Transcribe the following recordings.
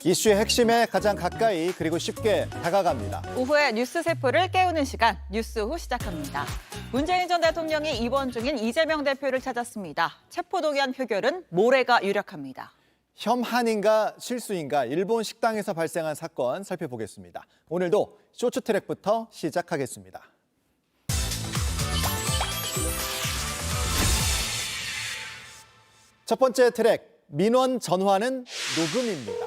이슈의 핵심에 가장 가까이 그리고 쉽게 다가갑니다. 오후에 뉴스 세포를 깨우는 시간, 뉴스 후 시작합니다. 문재인 전 대통령이 입원 중인 이재명 대표를 찾았습니다. 체포동의안 표결은 모레가 유력합니다. 혐한인가 실수인가 일본 식당에서 발생한 사건 살펴보겠습니다. 오늘도 쇼츠트랙부터 시작하겠습니다. 첫 번째 트랙, 민원 전화는 녹음입니다.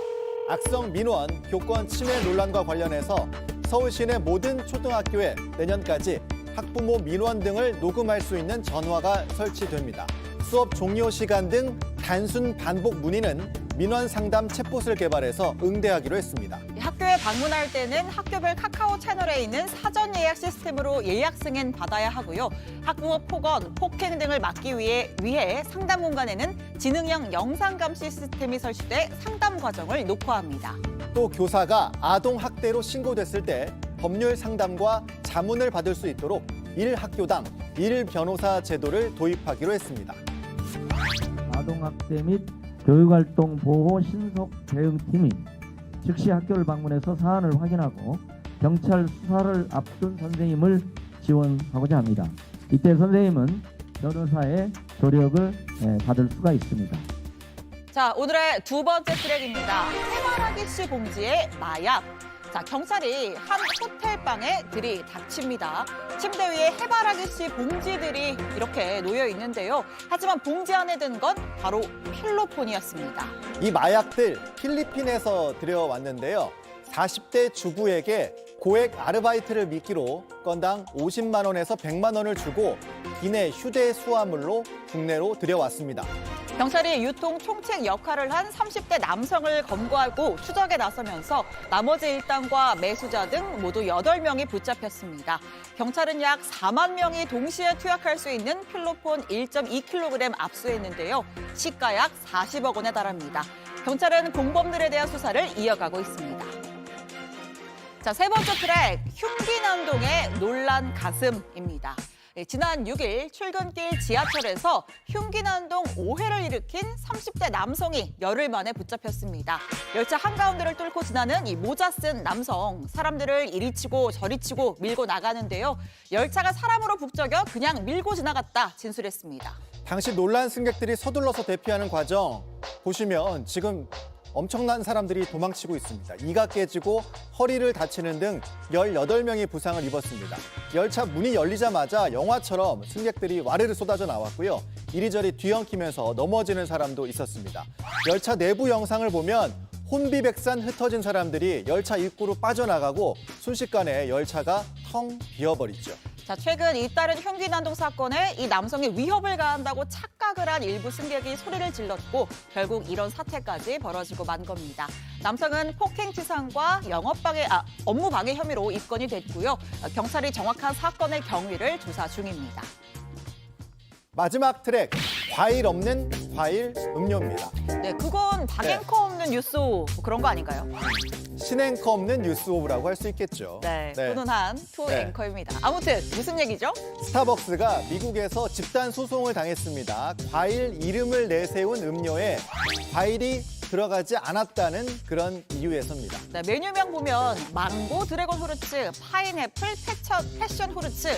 악성 민원, 교권 침해 논란과 관련해서 서울시 내 모든 초등학교에 내년까지 학부모 민원 등을 녹음할 수 있는 전화가 설치됩니다. 수업 종료 시간 등 단순 반복 문의는 민원 상담 챗봇을 개발해서 응대하기로 했습니다. 학교에 방문할 때는 학교별 카카오 채널에 있는 사전 예약 시스템으로 예약 승인 받아야 하고요. 학부모 폭언, 폭행 등을 막기 위해 상담 공간에는 지능형 영상 감시 시스템이 설치돼 상담 과정을 녹화합니다. 또 교사가 아동 학대로 신고됐을 때 법률 상담과 자문을 받을 수 있도록 1학교당 1변호사 제도를 도입하기로 했습니다. 아동학대 및 교육활동 보호 신속 대응팀이 즉시 학교를 방문해서 사안을 확인하고 경찰 수사를 앞둔 선생님을 지원하고자 합니다. 이때 선생님은 변호사의 조력을 받을 수가 있습니다. 자, 오늘의 두 번째 트랙입니다. 해바라기 씨 봉지에 마약. 자, 경찰이 한 호텔방에 들이닥칩니다. 침대 위에 해바라기 씨 봉지들이 이렇게 놓여 있는데요. 하지만 봉지 안에 든 건 바로 필로폰이었습니다. 이 마약들 필리핀에서 들여왔는데요. 40대 주부에게 고액 아르바이트를 미끼로 건당 50만 원에서 100만 원을 주고 기내 휴대 수화물로 국내로 들여왔습니다. 경찰이 유통 총책 역할을 한 30대 남성을 검거하고 추적에 나서면서 나머지 일당과 매수자 등 모두 8명이 붙잡혔습니다. 경찰은 약 4만 명이 동시에 투약할 수 있는 필로폰 1.2kg 압수했는데요. 시가 약 40억 원에 달합니다. 경찰은 공범들에 대한 수사를 이어가고 있습니다. 자, 세 번째 트랙, 흉기난동의 논란 가슴입니다. 지난 6일 출근길 지하철에서 흉기난동 오해를 일으킨 30대 남성이 열흘 만에 붙잡혔습니다. 열차 한가운데를 뚫고 지나는 이 모자 쓴 남성, 사람들을 이리 치고 저리 치고 밀고 나가는데요. 열차가 사람으로 북적여 그냥 밀고 지나갔다 진술했습니다. 당시 논란 승객들이 서둘러서 대피하는 과정 보시면 지금 엄청난 사람들이 도망치고 있습니다. 이가 깨지고 허리를 다치는 등 18명이 부상을 입었습니다. 열차 문이 열리자마자 영화처럼 승객들이 와르르 쏟아져 나왔고요. 이리저리 뒤엉키면서 넘어지는 사람도 있었습니다. 열차 내부 영상을 보면 혼비백산 흩어진 사람들이 열차 입구로 빠져나가고 순식간에 열차가 텅 비어버리죠. 자, 최근 잇따른 흉기난동 사건에 이 남성이 위협을 가한다고 착각을 한 일부 승객이 소리를 질렀고 결국 이런 사태까지 벌어지고 만 겁니다. 남성은 폭행치상과 업무방해 혐의로 입건이 됐고요. 경찰이 정확한 사건의 경위를 조사 중입니다. 마지막 트랙, 과일 없는 과일 음료입니다. 네, 그건 박앵커 없는 뉴스 그런 거 아닌가요? 신앵커 없는 뉴스 오브라고 할 수 있겠죠. 네, 훈훈한 투 앵커입니다. 아무튼 무슨 얘기죠? 스타벅스가 미국에서 집단 소송을 당했습니다. 과일 이름을 내세운 음료에 과일이 들어가지 않았다는 그런 이유에서입니다. 네, 메뉴명 보면 망고, 드래곤 후르츠, 파인애플, 패션 후르츠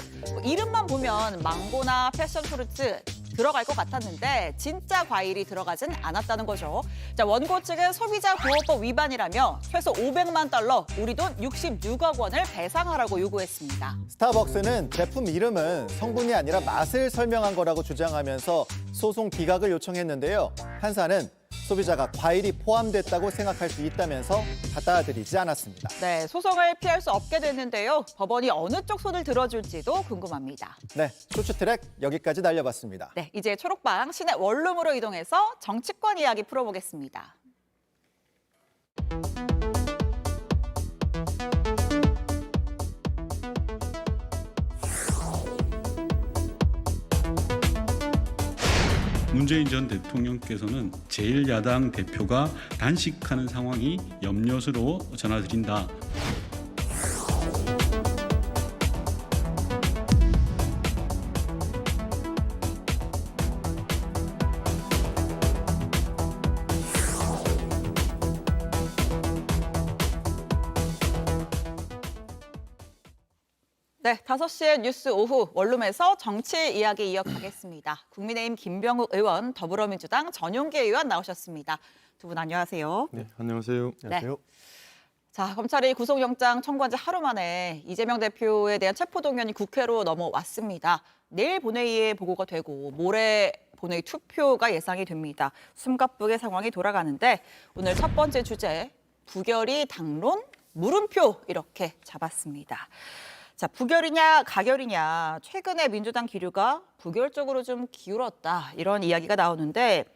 이름만 보면 망고나 패션 후르츠 들어갈 것 같았는데 진짜 과일이 들어가진 않았다는 거죠. 자, 원고 측은 소비자 보호법 위반이라며 최소 500만 달러, 우리 돈 66억 원을 배상하라고 요구했습니다. 스타벅스는 제품 이름은 성분이 아니라 맛을 설명한 거라고 주장하면서 소송 기각을 요청했는데요. 판사는 소비자가 과일이 포함됐다고 생각할 수 있다면서 받아들이지 않았습니다. 네, 소송을 피할 수 없게 됐는데요. 법원이 어느 쪽 손을 들어줄지도 궁금합니다. 네, 쇼츠트랙 여기까지 날려봤습니다. 네, 이제 초록방 시내 원룸으로 이동해서 정치권 이야기 풀어보겠습니다. 문재인 전 대통령께서는 제1야당 대표가 단식하는 상황이 염려스러워 전화드린다. 네, 5시에 뉴스 오후 원룸에서 정치 이야기 이어가겠습니다. 국민의힘 김병욱 의원, 더불어민주당 전용기 의원 나오셨습니다. 두 분 안녕하세요. 네, 안녕하세요. 안녕하세요. 자, 검찰이 구속영장 청구한 지 하루 만에 이재명 대표에 대한 체포동의안이 국회로 넘어왔습니다. 내일 본회의에 보고가 되고 모레 본회의 투표가 예상이 됩니다. 숨가쁘게 상황이 돌아가는데 오늘 첫 번째 주제, 부결이 당론, 물음표 이렇게 잡았습니다. 자, 부결이냐 가결이냐, 최근에 민주당 기류가 부결 쪽으로 좀 기울었다 이런 이야기가 나오는데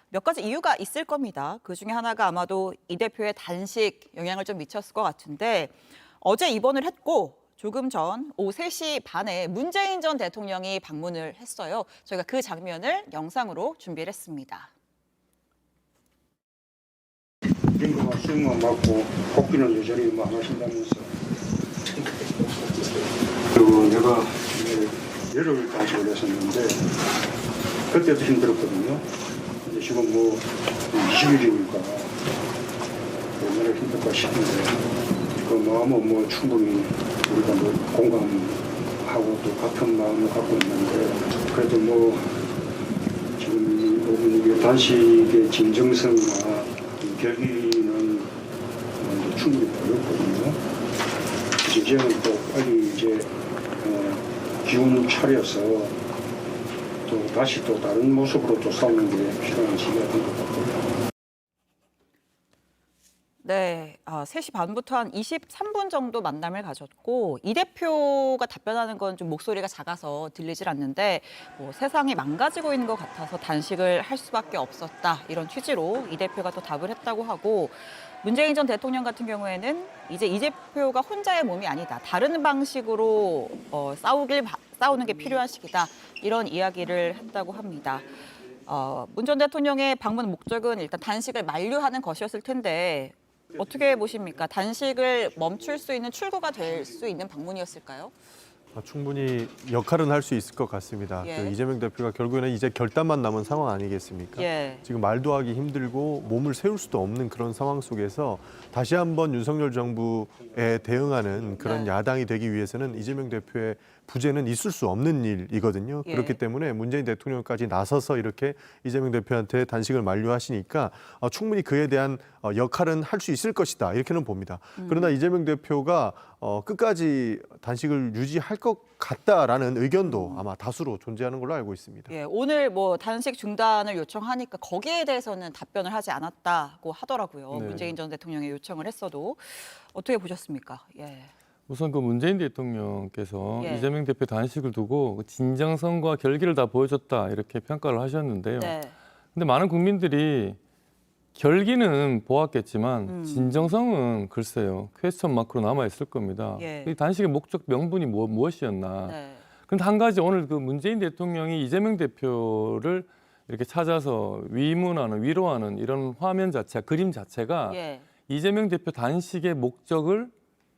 몇 가지 이유가 있을 겁니다. 그중에 하나가 아마도 이 대표의 단식 영향을 좀 미쳤을 것 같은데 어제 입원을 했고 조금 전 오후 3시 반에 문재인 전 대통령이 방문을 했어요. 저희가 그 장면을 영상으로 준비를 했습니다. 링거가 수영만 맞고 복귀는 여전히 안 하신다면서. 그리고 내가 열흘까지 걸렸었는데 그때도 힘들었거든요. 근데 지금 뭐 20일이니까 얼마나 힘들까 싶은데 그 마음은 뭐 충분히 우리가 뭐 공감하고 또 같은 마음을 갖고 있는데 그래도 뭐 지금 이게 단식의 진정성이나 결기는 충분히 어렵거든요. 이제는 또 빨리 이제 기운 차려서 또 다시 또 다른 모습으로 또 싸우는 게 필요한 시기가 된 것 같고요. 네, 3시 반부터 한 23분 정도 만남을 가졌고 이 대표가 답변하는 건 좀 목소리가 작아서 들리질 않는데 뭐 세상이 망가지고 있는 것 같아서 단식을 할 수밖에 없었다 이런 취지로 이 대표가 또 답을 했다고 하고 문재인 전 대통령 같은 경우에는 이제 이 대표가 혼자의 몸이 아니다. 다른 방식으로 싸우는 게 필요한 시기다. 이런 이야기를 했다고 합니다. 문 전 대통령의 방문 목적은 일단 단식을 만류하는 것이었을 텐데 어떻게 보십니까? 단식을 멈출 수 있는 출구가 될 수 있는 방문이었을까요? 충분히 역할은 할 수 있을 것 같습니다. 예. 그 이재명 대표가 결국에는 이제 결단만 남은 상황 아니겠습니까? 예. 지금 말도 하기 힘들고 몸을 세울 수도 없는 그런 상황 속에서 다시 한번 윤석열 정부에 대응하는 그런 네. 야당이 되기 위해서는 이재명 대표의 부재는 있을 수 없는 일이거든요. 예. 그렇기 때문에 문재인 대통령까지 나서서 이렇게 이재명 대표한테 단식을 만류하시니까 충분히 그에 대한 역할은 할 수 있을 것이다. 이렇게는 봅니다. 그러나 이재명 대표가 끝까지 단식을 유지할 것 같다라는 의견도 아마 다수로 존재하는 걸로 알고 있습니다. 예, 오늘 뭐 단식 중단을 요청하니까 거기에 대해서는 답변을 하지 않았다고 하더라고요. 네. 문재인 전 대통령이 요청을 했어도 어떻게 보셨습니까? 예. 우선 그 문재인 대통령께서 예. 이재명 대표 단식을 두고 그 진정성과 결기를 다 보여줬다 이렇게 평가를 하셨는데요. 네. 근데 많은 국민들이 결기는 보았겠지만 진정성은 글쎄요 퀘스천 마크로 남아 있을 겁니다. 예. 이 단식의 목적 명분이 무엇이었나? 네. 그런데 한 가지 오늘 그 문재인 대통령이 이재명 대표를 이렇게 찾아서 위로하는 이런 화면 자체, 그림 자체가 예. 이재명 대표 단식의 목적을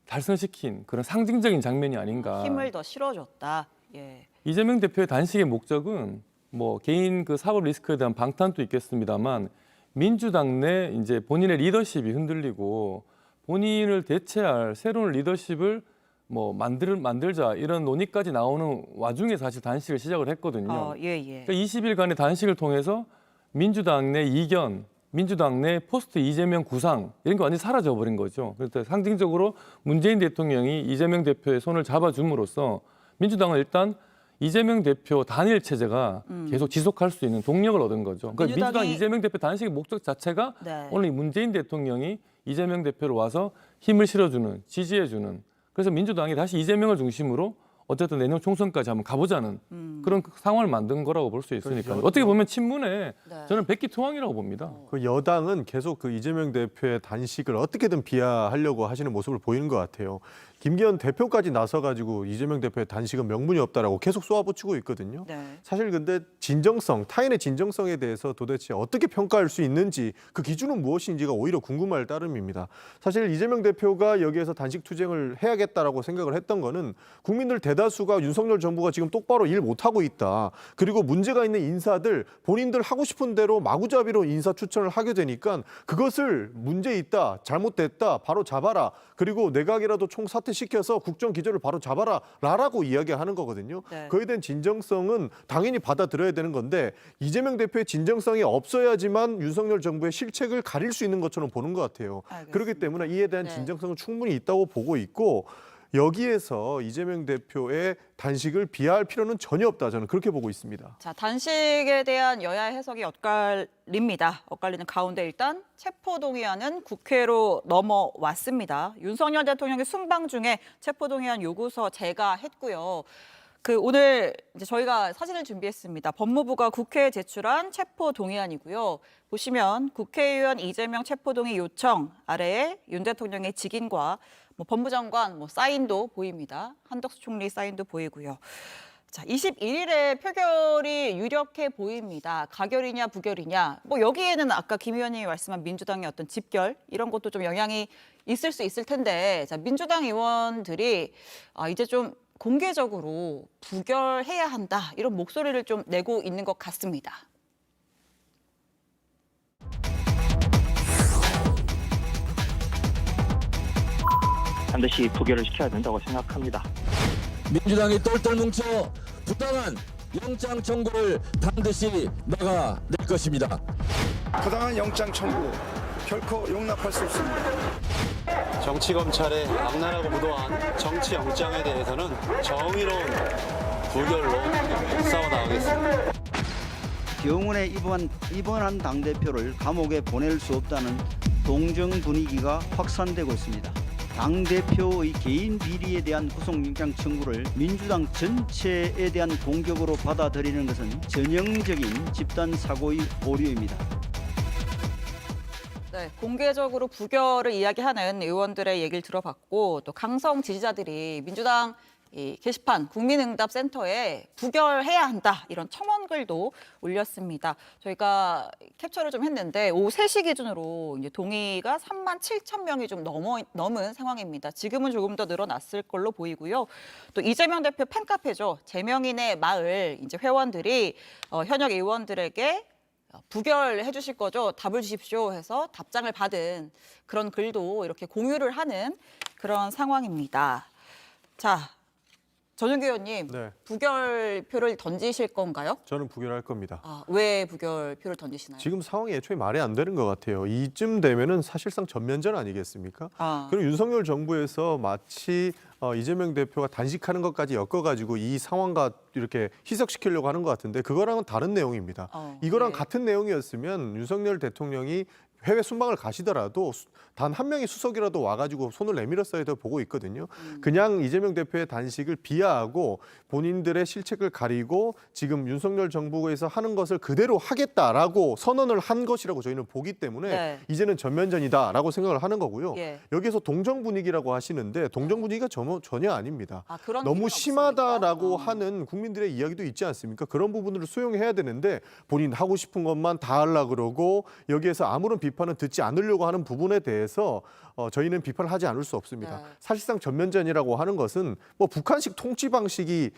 달성시킨 그런 상징적인 장면이 아닌가. 힘을 더 실어줬다. 예. 이재명 대표의 단식의 목적은 뭐 개인 그 사법 리스크에 대한 방탄도 있겠습니다만 민주당 내 이제 본인의 리더십이 흔들리고 본인을 대체할 새로운 리더십을 뭐 만들자 이런 논의까지 나오는 와중에 사실 단식을 시작을 했거든요. 예, 예. 그러니까 20일간의 단식을 통해서 민주당 내 이견, 민주당 내 포스트 이재명 구상 이런 게 완전히 사라져 버린 거죠. 그래서 상징적으로 문재인 대통령이 이재명 대표의 손을 잡아줌으로써 민주당은 일단 이재명 대표 단일 체제가 계속 지속할 수 있는 동력을 얻은 거죠. 그러니까 민주당 이재명 대표 단식의 목적 자체가 네. 오늘 문재인 대통령이 이재명 대표를 와서 힘을 실어주는, 지지해주는. 그래서 민주당이 다시 이재명을 중심으로 어쨌든 내년 총선까지 한번 가보자는 그런 상황을 만든 거라고 볼 수 있으니까요. 어떻게 보면 친문에 네. 저는 백기투항이라고 봅니다. 그 여당은 계속 그 이재명 대표의 단식을 어떻게든 비하하려고 하시는 모습을 보이는 것 같아요. 김기현 대표까지 나서가지고 이재명 대표의 단식은 명분이 없다라고 계속 쏘아붙이고 있거든요. 네. 사실 근데 진정성, 타인의 진정성에 대해서 도대체 어떻게 평가할 수 있는지 그 기준은 무엇인지가 오히려 궁금할 따름입니다. 사실 이재명 대표가 여기에서 단식 투쟁을 해야겠다라고 생각을 했던 거는 국민들 대다수가 윤석열 정부가 지금 똑바로 일 못하고 있다. 그리고 문제가 있는 인사들 본인들 하고 싶은 대로 마구잡이로 인사 추천을 하게 되니까 그것을 문제 있다, 잘못됐다, 바로 잡아라. 그리고 내각이라도 총사퇴 시켜서 국정 기조를 바로 잡아라라고 이야기하는 거거든요. 네. 그에 대한 진정성은 당연히 받아들여야 되는 건데 이재명 대표의 진정성이 없어야지만 윤석열 정부의 실책을 가릴 수 있는 것처럼 보는 것 같아요. 알겠습니다. 그렇기 때문에 이에 대한 네. 진정성은 충분히 있다고 보고 있고 여기에서 이재명 대표의 단식을 비하할 필요는 전혀 없다. 저는 그렇게 보고 있습니다. 자, 단식에 대한 여야 해석이 엇갈립니다. 엇갈리는 가운데 일단 체포동의안은 국회로 넘어왔습니다. 윤석열 대통령의 순방 중에 체포동의안 요구서 제가했고요. 오늘 이제 저희가 사진을 준비했습니다. 법무부가 국회에 제출한 체포동의안이고요. 보시면 국회의원 이재명 체포동의 요청 아래에 윤 대통령의 직인과 법무장관 사인도 보입니다. 한덕수 총리 사인도 보이고요. 자, 21일에 표결이 유력해 보입니다. 가결이냐 부결이냐. 여기에는 아까 김 의원님이 말씀한 민주당의 어떤 집결 이런 것도 좀 영향이 있을 수 있을 텐데, 자, 민주당 의원들이 이제 좀 공개적으로 부결해야 한다 이런 목소리를 좀 내고 있는 것 같습니다. 반드시 부결을 시켜야 된다고 생각합니다. 민주당이 똘똘 뭉쳐 부당한 영장 청구를 반드시 막아낼 것입니다. 부당한 영장 청구 결코 용납할 수 없습니다. 정치검찰의 악랄하고 무도한 정치 영장에 대해서는 정의로운 부결로 싸워나가겠습니다. 경운에 입원한 당대표를 감옥에 보낼 수 없다는 동정 분위기가 확산되고 있습니다. 당대표의 개인 비리에 대한 구속영장 청구를 민주당 전체에 대한 공격으로 받아들이는 것은 전형적인 집단 사고의 오류입니다. 네, 공개적으로 부결을 이야기하는 의원들의 얘기를 들어봤고, 또 강성 지지자들이 민주당 게시판 국민응답센터에 부결해야 한다 이런 청원글도 올렸습니다. 저희가 캡처를 좀 했는데 오후 3시 기준으로 이제 동의가 37,000명이 좀 넘은 상황입니다. 지금은 조금 더 늘어났을 걸로 보이고요. 또 이재명 대표 팬카페죠. 제명인의 마을 이제 회원들이 현역 의원들에게 부결해 주실 거죠? 답을 주십시오 해서 답장을 받은 그런 글도 이렇게 공유를 하는 그런 상황입니다. 자, 전용기 의원님, 네. 부결표를 던지실 건가요? 저는 부결할 겁니다. 왜 부결표를 던지시나요? 지금 상황이 애초에 말이 안 되는 것 같아요. 이쯤 되면은 사실상 전면전 아니겠습니까? 그리고 윤석열 정부에서 마치 이재명 대표가 단식하는 것까지 엮어가지고 이 상황과 이렇게 희석시키려고 하는 것 같은데 그거랑은 다른 내용입니다. 이거랑 네. 같은 내용이었으면 윤석열 대통령이 해외 순방을 가시더라도 단 한 명의 수석이라도 와가지고 손을 내밀었어야 돼 보고 있거든요. 그냥 이재명 대표의 단식을 비하하고 본인들의 실책을 가리고 지금 윤석열 정부에서 하는 것을 그대로 하겠다라고 선언을 한 것이라고 저희는 보기 때문에 네. 이제는 전면전이다라고 생각을 하는 거고요. 예. 여기서 동정 분위기라고 하시는데 동정 분위기가 전혀 아닙니다. 그런 너무 의미는 심하다라고 없습니까? 하는 국민들의 이야기도 있지 않습니까? 그런 부분들을 수용해야 되는데 본인 하고 싶은 것만 다 하려고 그러고 여기에서 아무런 비판은 듣지 않으려고 하는 부분에 대해서 저희는 비판을 하지 않을 수 없습니다. 네. 사실상 전면전이라고 하는 것은 북한식 통치 방식이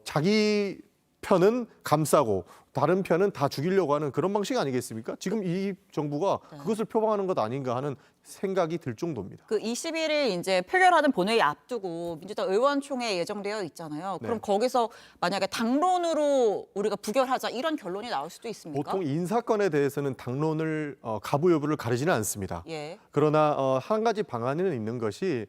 자기 편은 감싸고 다른 편은 다 죽이려고 하는 그런 방식 아니겠습니까? 지금 이 정부가 그것을 표방하는 것 아닌가 하는 생각이 들 정도입니다. 21일 이제 표결하는 본회의 앞두고 민주당 의원총회 예정되어 있잖아요. 그럼 네. 거기서 만약에 당론으로 우리가 부결하자 이런 결론이 나올 수도 있습니까? 보통 인사건에 대해서는 당론을 가부 여부를 가리지는 않습니다. 예. 그러나 한 가지 방안에는 있는 것이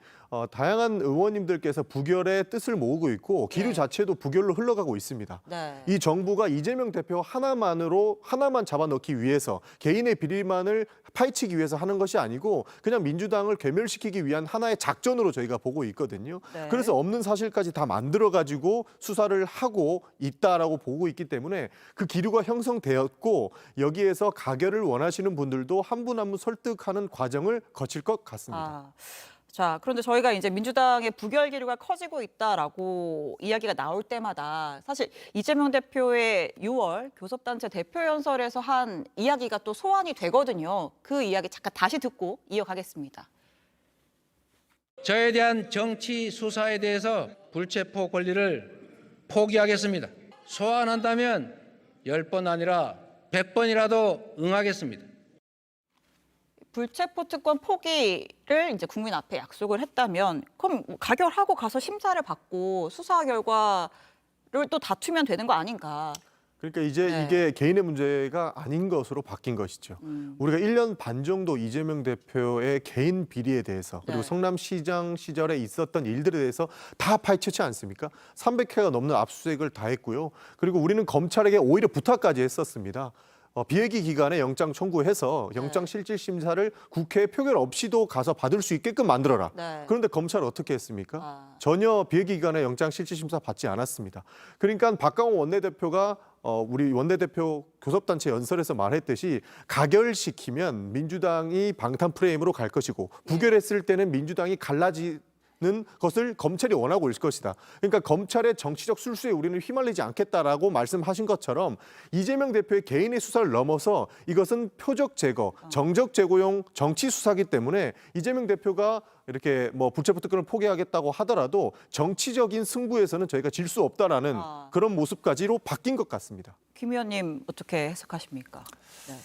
다양한 의원님들께서 부결의 뜻을 모으고 있고 기류 네. 자체도 부결로 흘러가고 있습니다. 네. 이 정부가 이재명 대표 하나만 잡아넣기 위해서 개인의 비리만을 파헤치기 위해서 하는 것이 아니고 그냥 민주당을 괴멸시키기 위한 하나의 작전으로 저희가 보고 있거든요. 네. 그래서 없는 사실까지 다 만들어가지고 수사를 하고 있다라고 보고 있기 때문에 그 기류가 형성되었고 여기에서 가결을 원하시는 분들도 한 분 한 분 설득하는 과정을 거칠 것 같습니다. 자, 그런데 저희가 이제 민주당의 부결 기류가 커지고 있다라고 이야기가 나올 때마다 사실 이재명 대표의 6월 교섭단체 대표연설에서 한 이야기가 또 소환이 되거든요. 그 이야기 잠깐 다시 듣고 이어가겠습니다. 저에 대한 정치 수사에 대해서 불체포 권리를 포기하겠습니다. 소환한다면 10번 아니라 100번이라도 응하겠습니다. 불체포 특권 포기를 이제 국민 앞에 약속을 했다면 그럼 가결하고 가서 심사를 받고 수사 결과를 또 다투면 되는 거 아닌가? 그러니까 이제 네. 이게 개인의 문제가 아닌 것으로 바뀐 것이죠. 우리가 1년 반 정도 이재명 대표의 개인 비리에 대해서 그리고 네. 성남시장 시절에 있었던 일들에 대해서 다 파헤쳤지 않습니까? 300회가 넘는 압수수색을 다 했고요. 그리고 우리는 검찰에게 오히려 부탁까지 했었습니다. 비회기 기간에 영장 청구해서 영장 실질 심사를 국회 표결 없이도 가서 받을 수 있게끔 만들어라. 네. 그런데 검찰은 어떻게 했습니까? 전혀 비회기 기간에 영장 실질 심사 받지 않았습니다. 그러니까 박강원 원내대표가 우리 원내대표 교섭단체 연설에서 말했듯이 가결시키면 민주당이 방탄 프레임으로 갈 것이고 부결했을 때는 민주당이 갈라지는 것을 검찰이 원하고 있을 것이다. 그러니까 검찰의 정치적 술수에 우리는 휘말리지 않겠다라고 말씀하신 것처럼 이재명 대표의 개인의 수사를 넘어서 이것은 표적 제거, 정적 제거용 정치 수사기 때문에 이재명 대표가 이렇게 뭐 불체포 특권을 포기하겠다고 하더라도 정치적인 승부에서는 저희가 질 수 없다라는 그런 모습까지로 바뀐 것 같습니다. 김 의원님 어떻게 해석하십니까? 네.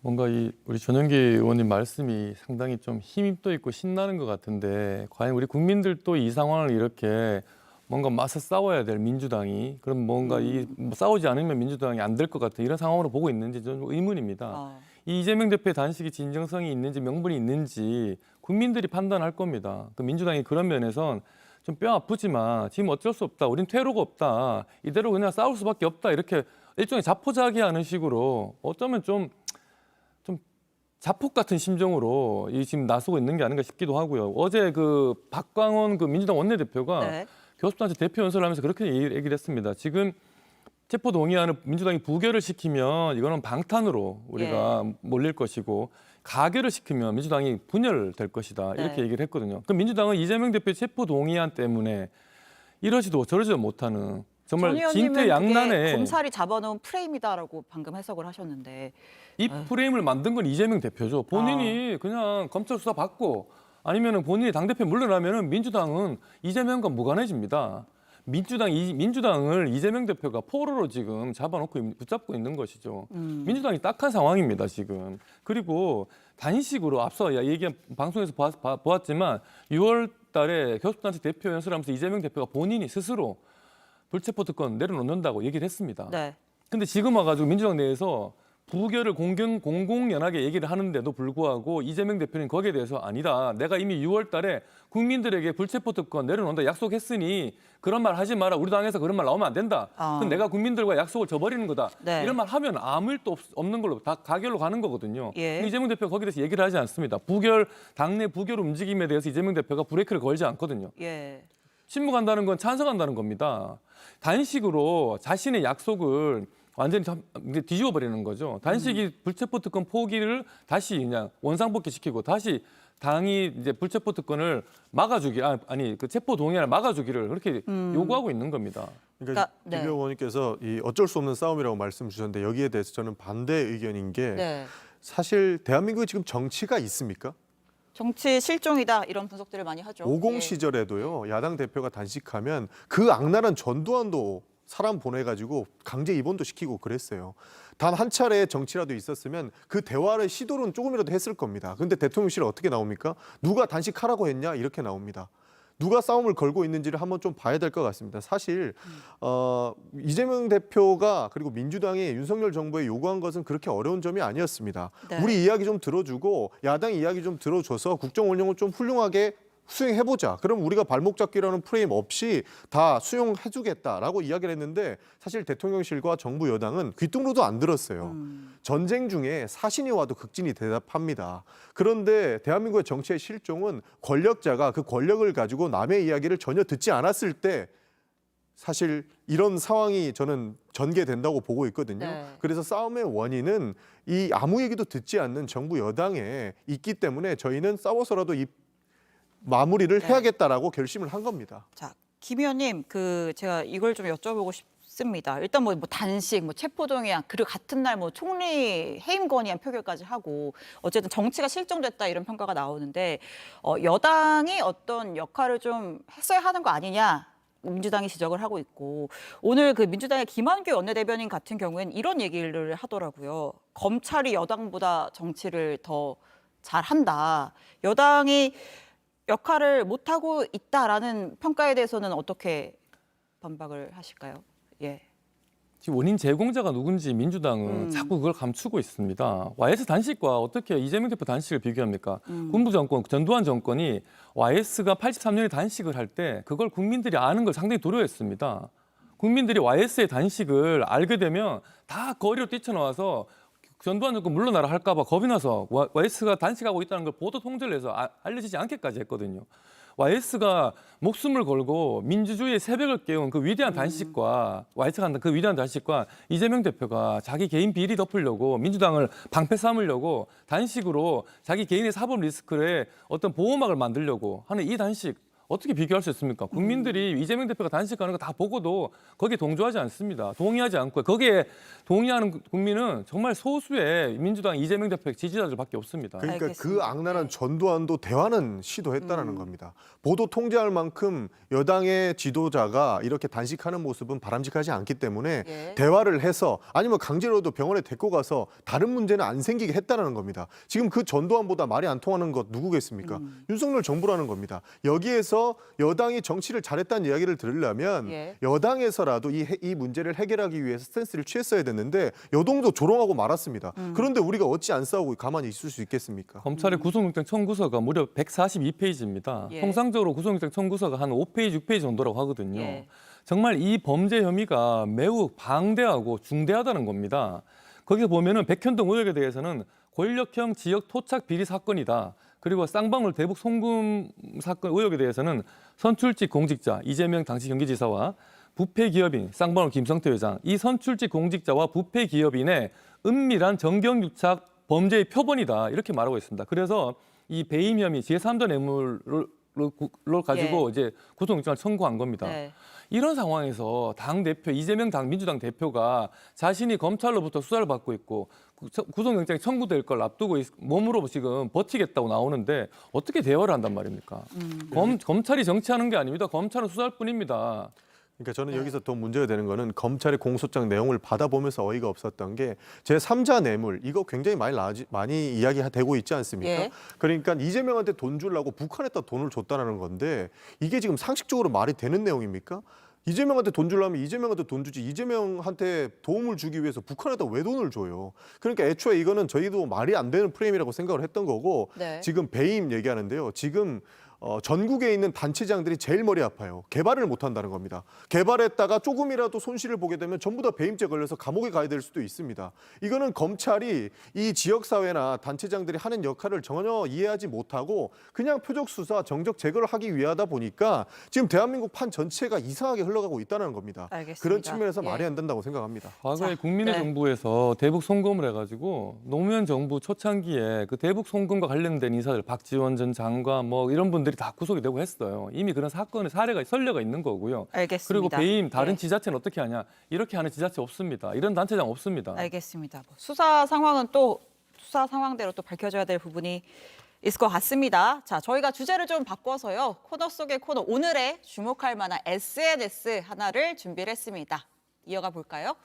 뭔가 우리 전영기 의원님 말씀이 상당히 좀 힘도 있고 신나는 것 같은데 과연 우리 국민들도 이 상황을 이렇게 뭔가 맞서 싸워야 될 민주당이 그럼 뭔가 뭐 싸우지 않으면 민주당이 안 될 것 같은 이런 상황으로 보고 있는지 저는 의문입니다. 이 이재명 대표의 단식이 진정성이 있는지 명분이 있는지 국민들이 판단할 겁니다. 그 민주당이 그런 면에선 좀 뼈 아프지만 지금 어쩔 수 없다. 우린 퇴로가 없다. 이대로 그냥 싸울 수밖에 없다. 이렇게 일종의 자포자기하는 식으로 어쩌면 좀 자폭 같은 심정으로 지금 나서고 있는 게 아닌가 싶기도 하고요. 어제 그 박광원 그 민주당 원내대표가 네. 교섭단체 대표 연설을 하면서 그렇게 얘기를 했습니다. 지금 체포 동의안을 민주당이 부결을 시키면 이거는 방탄으로 우리가 몰릴 것이고 가결을 시키면 민주당이 분열될 것이다. 이렇게 네. 얘기를 했거든요. 그럼 민주당은 이재명 대표 체포 동의안 때문에 이러지도 저러지도 못하는 정말 진퇴양난의 검찰이 잡아놓은 프레임이다라고 방금 해석을 하셨는데 이 프레임을 만든 건 이재명 대표죠. 본인이 그냥 검찰 수사 받고 아니면은 본인이 당대표 물러나면은 민주당은 이재명과 무관해집니다. 민주당을 이재명 대표가 포로로 지금 잡아놓고 붙잡고 있는 것이죠. 민주당이 딱한 상황입니다, 지금. 그리고 단식으로 앞서 얘기한 방송에서 보았지만 6월 달에 교섭단체 대표 연설하면서 이재명 대표가 본인이 스스로 불체포 특권 내려놓는다고 얘기를 했습니다. 네. 근데 지금 와가지고 민주당 내에서 부결을 공공연하게 얘기를 하는데도 불구하고 이재명 대표는 거기에 대해서 아니다. 내가 이미 6월 달에 국민들에게 불체포 특권 내려놓는다 약속했으니 그런 말 하지 마라. 우리 당에서 그런 말 나오면 안 된다. 그럼 내가 국민들과 약속을 저버리는 거다. 네. 이런 말 하면 아무 일도 없는 걸로 다 가결로 가는 거거든요. 예. 이재명 대표가 거기에 대해서 얘기를 하지 않습니다. 당내 부결 움직임에 대해서 이재명 대표가 브레이크를 걸지 않거든요. 예. 신무간다는 건 찬성한다는 겁니다. 단식으로 자신의 약속을 완전히 뒤집어 버리는 거죠. 단식이 불체포 특권 포기를 다시 그냥 원상복귀시키고 다시 당이 이제 불체포 특권을 막아주기 그 체포 동의안을 막아주기를 그렇게 요구하고 있는 겁니다. 그러니까 네. 김 의원님께서 이 어쩔 수 없는 싸움이라고 말씀 주셨는데 여기에 대해서 저는 반대 의견인 게 네. 사실 대한민국에 지금 정치가 있습니까? 정치 실종이다 이런 분석들을 많이 하죠. 50 시절에도요. 야당 대표가 단식하면 그 악랄한 전두환도 사람 보내가지고 강제 입원도 시키고 그랬어요. 단 한 차례 정치라도 있었으면 그 대화를 시도는 조금이라도 했을 겁니다. 근데 대통령실 어떻게 나옵니까? 누가 단식하라고 했냐? 이렇게 나옵니다. 누가 싸움을 걸고 있는지를 한번 좀 봐야 될 것 같습니다. 사실 이재명 대표가 그리고 민주당이 윤석열 정부에 요구한 것은 그렇게 어려운 점이 아니었습니다. 네. 우리 이야기 좀 들어주고 야당 이야기 좀 들어줘서 국정 운영을 좀 훌륭하게 수행해보자. 그럼 우리가 발목 잡기라는 프레임 없이 다 수용해주겠다라고 이야기를 했는데 사실 대통령실과 정부 여당은 귀뚱으로도 안 들었어요. 전쟁 중에 사신이 와도 극진히 대답합니다. 그런데 대한민국의 정치의 실종은 권력자가 그 권력을 가지고 남의 이야기를 전혀 듣지 않았을 때 사실 이런 상황이 저는 전개된다고 보고 있거든요. 네. 그래서 싸움의 원인은 이 아무 얘기도 듣지 않는 정부 여당에 있기 때문에 저희는 싸워서라도 이 마무리를 해야겠다라고 결심을 한 겁니다. 자, 김 의원님, 제가 이걸 좀 여쭤보고 싶습니다. 일단 뭐 단식, 체포동의안, 그리고 같은 날 총리 해임 건의안 표결까지 하고 어쨌든 정치가 실종됐다 이런 평가가 나오는데 여당이 어떤 역할을 좀 했어야 하는 거 아니냐? 민주당이 지적을 하고 있고 오늘 그 민주당의 김한규 원내대변인 같은 경우에는 이런 얘기를 하더라고요. 검찰이 여당보다 정치를 더 잘한다. 여당이 역할을 못하고 있다라는 평가에 대해서는 어떻게 반박을 하실까요? 예. 지금 원인 제공자가 누군지 민주당은 자꾸 그걸 감추고 있습니다. YS 단식과 어떻게 이재명 대표 단식을 비교합니까? 군부 정권, 전두환 정권이 YS가 83년에 단식을 할 때 그걸 국민들이 아는 걸 상당히 두려워했습니다. 국민들이 YS의 단식을 알게 되면 다 거리로 뛰쳐나와서 전두환 정권 물러나라 할까 봐 겁이 나서 YS가 단식하고 있다는 걸 보도 통제를 해서 알려지지 않게까지 했거든요. YS가 목숨을 걸고 민주주의의 새벽을 깨운 그 위대한 단식과 YS가 한다 그 위대한 단식과 이재명 대표가 자기 개인 비리 덮으려고 민주당을 방패 삼으려고 단식으로 자기 개인의 사법 리스크에 어떤 보호막을 만들려고 하는 이 단식 어떻게 비교할 수 있습니까? 국민들이 이재명 대표가 단식하는 거 다 보고도 거기에 동조하지 않습니다. 동의하지 않고 거기에 동의하는 국민은 정말 소수의 민주당 이재명 대표의 지지자들밖에 없습니다. 그러니까 알겠습니다. 그 악랄한 전두환도 대화는 시도했다는 겁니다. 보도 통제할 만큼 여당의 지도자가 이렇게 단식하는 모습은 바람직하지 않기 때문에 예. 대화를 해서 아니면 강제로도 병원에 데리고 가서 다른 문제는 안 생기게 했다는 겁니다. 지금 그 전두환보다 말이 안 통하는 것 누구겠습니까? 윤석열 정부라는 겁니다. 여기에서 여당이 정치를 잘했다는 이야기를 들으려면 예. 여당에서라도 이 문제를 해결하기 위해서 스탠스를 취했어야 됐는데 여동도 조롱하고 말았습니다. 그런데 우리가 어찌 안 싸우고 가만히 있을 수 있겠습니까? 검찰의 구속영장 청구서가 무려 142페이지입니다. 예. 통상적으로 구속영장 청구서가 한 5페이지, 6페이지 정도라고 하거든요. 예. 정말 이 범죄 혐의가 매우 방대하고 중대하다는 겁니다. 거기서 보면은 백현동 의혹에 대해서는 권력형 지역 토착 비리 사건이다. 그리고 쌍방울 대북 송금 사건 의혹에 대해서는 선출직 공직자 이재명 당시 경기지사와 부패 기업인 쌍방울 김성태 회장 이 선출직 공직자와 부패 기업인의 은밀한 정경유착 범죄의 표본이다 이렇게 말하고 있습니다. 그래서 이 배임 혐의 제3자 뇌물을 가지고 예. 이제 구속영장을 청구한 겁니다. 네. 이런 상황에서 당 대표 이재명 민주당 대표가 자신이 검찰로부터 수사를 받고 있고 구속영장이 청구될 걸 앞두고 몸으로 지금 버티겠다고 나오는데 어떻게 대화를 한단 말입니까? 검찰이 정치하는 게 아닙니다. 검찰은 수사할 뿐입니다. 그러니까 저는 여기서 더 문제가 되는 거는 검찰의 공소장 내용을 받아보면서 어이가 없었던 게 제3자 뇌물 이거 굉장히 많이 이야기되고 있지 않습니까? 예. 그러니까 이재명한테 돈 주려고 북한에다 돈을 줬다는 건데 이게 지금 상식적으로 말이 되는 내용입니까? 이재명한테 돈 주려면 이재명한테 돈 주지 이재명한테 도움을 주기 위해서 북한에다 왜 돈을 줘요? 그러니까 애초에 이거는 저희도 말이 안 되는 프레임이라고 생각을 했던 거고 네. 지금 배임 얘기하는데요. 지금 전국에 있는 단체장들이 제일 머리 아파요. 개발을 못 한다는 겁니다. 개발했다가 조금이라도 손실을 보게 되면 전부 다 배임죄 걸려서 감옥에 가야 될 수도 있습니다. 이거는 검찰이 이 지역사회나 단체장들이 하는 역할을 전혀 이해하지 못하고 그냥 표적 수사, 정적 제거를 하기 위하다 보니까 지금 대한민국 판 전체가 이상하게 흘러가고 있다는 겁니다. 알겠습니다. 그런 측면에서 예. 말이 안 된다고 생각합니다. 과거에 자, 국민의 네. 정부에서 대북 송금을 해가지고 노무현 정부 초창기에 그 대북 송금과 관련된 인사들 박지원 전 장관 뭐 이런 분들이 다 구속이 되고 했어요. 이미 그런 사건의 사례가 선례가 있는 거고요. 알겠습니다. 그리고 배임 다른 예. 지자체는 어떻게 하냐? 이렇게 하는 지자체 없습니다. 이런 단체장 없습니다. 알겠습니다. 뭐 수사 상황은 또 수사 상황대로 또 밝혀져야 될 부분이 있을 것 같습니다. 자, 저희가 주제를 좀 바꿔서요. 코너 속의 코너 오늘의 주목할 만한 SNS 하나를 준비를 했습니다. 이어가 볼까요?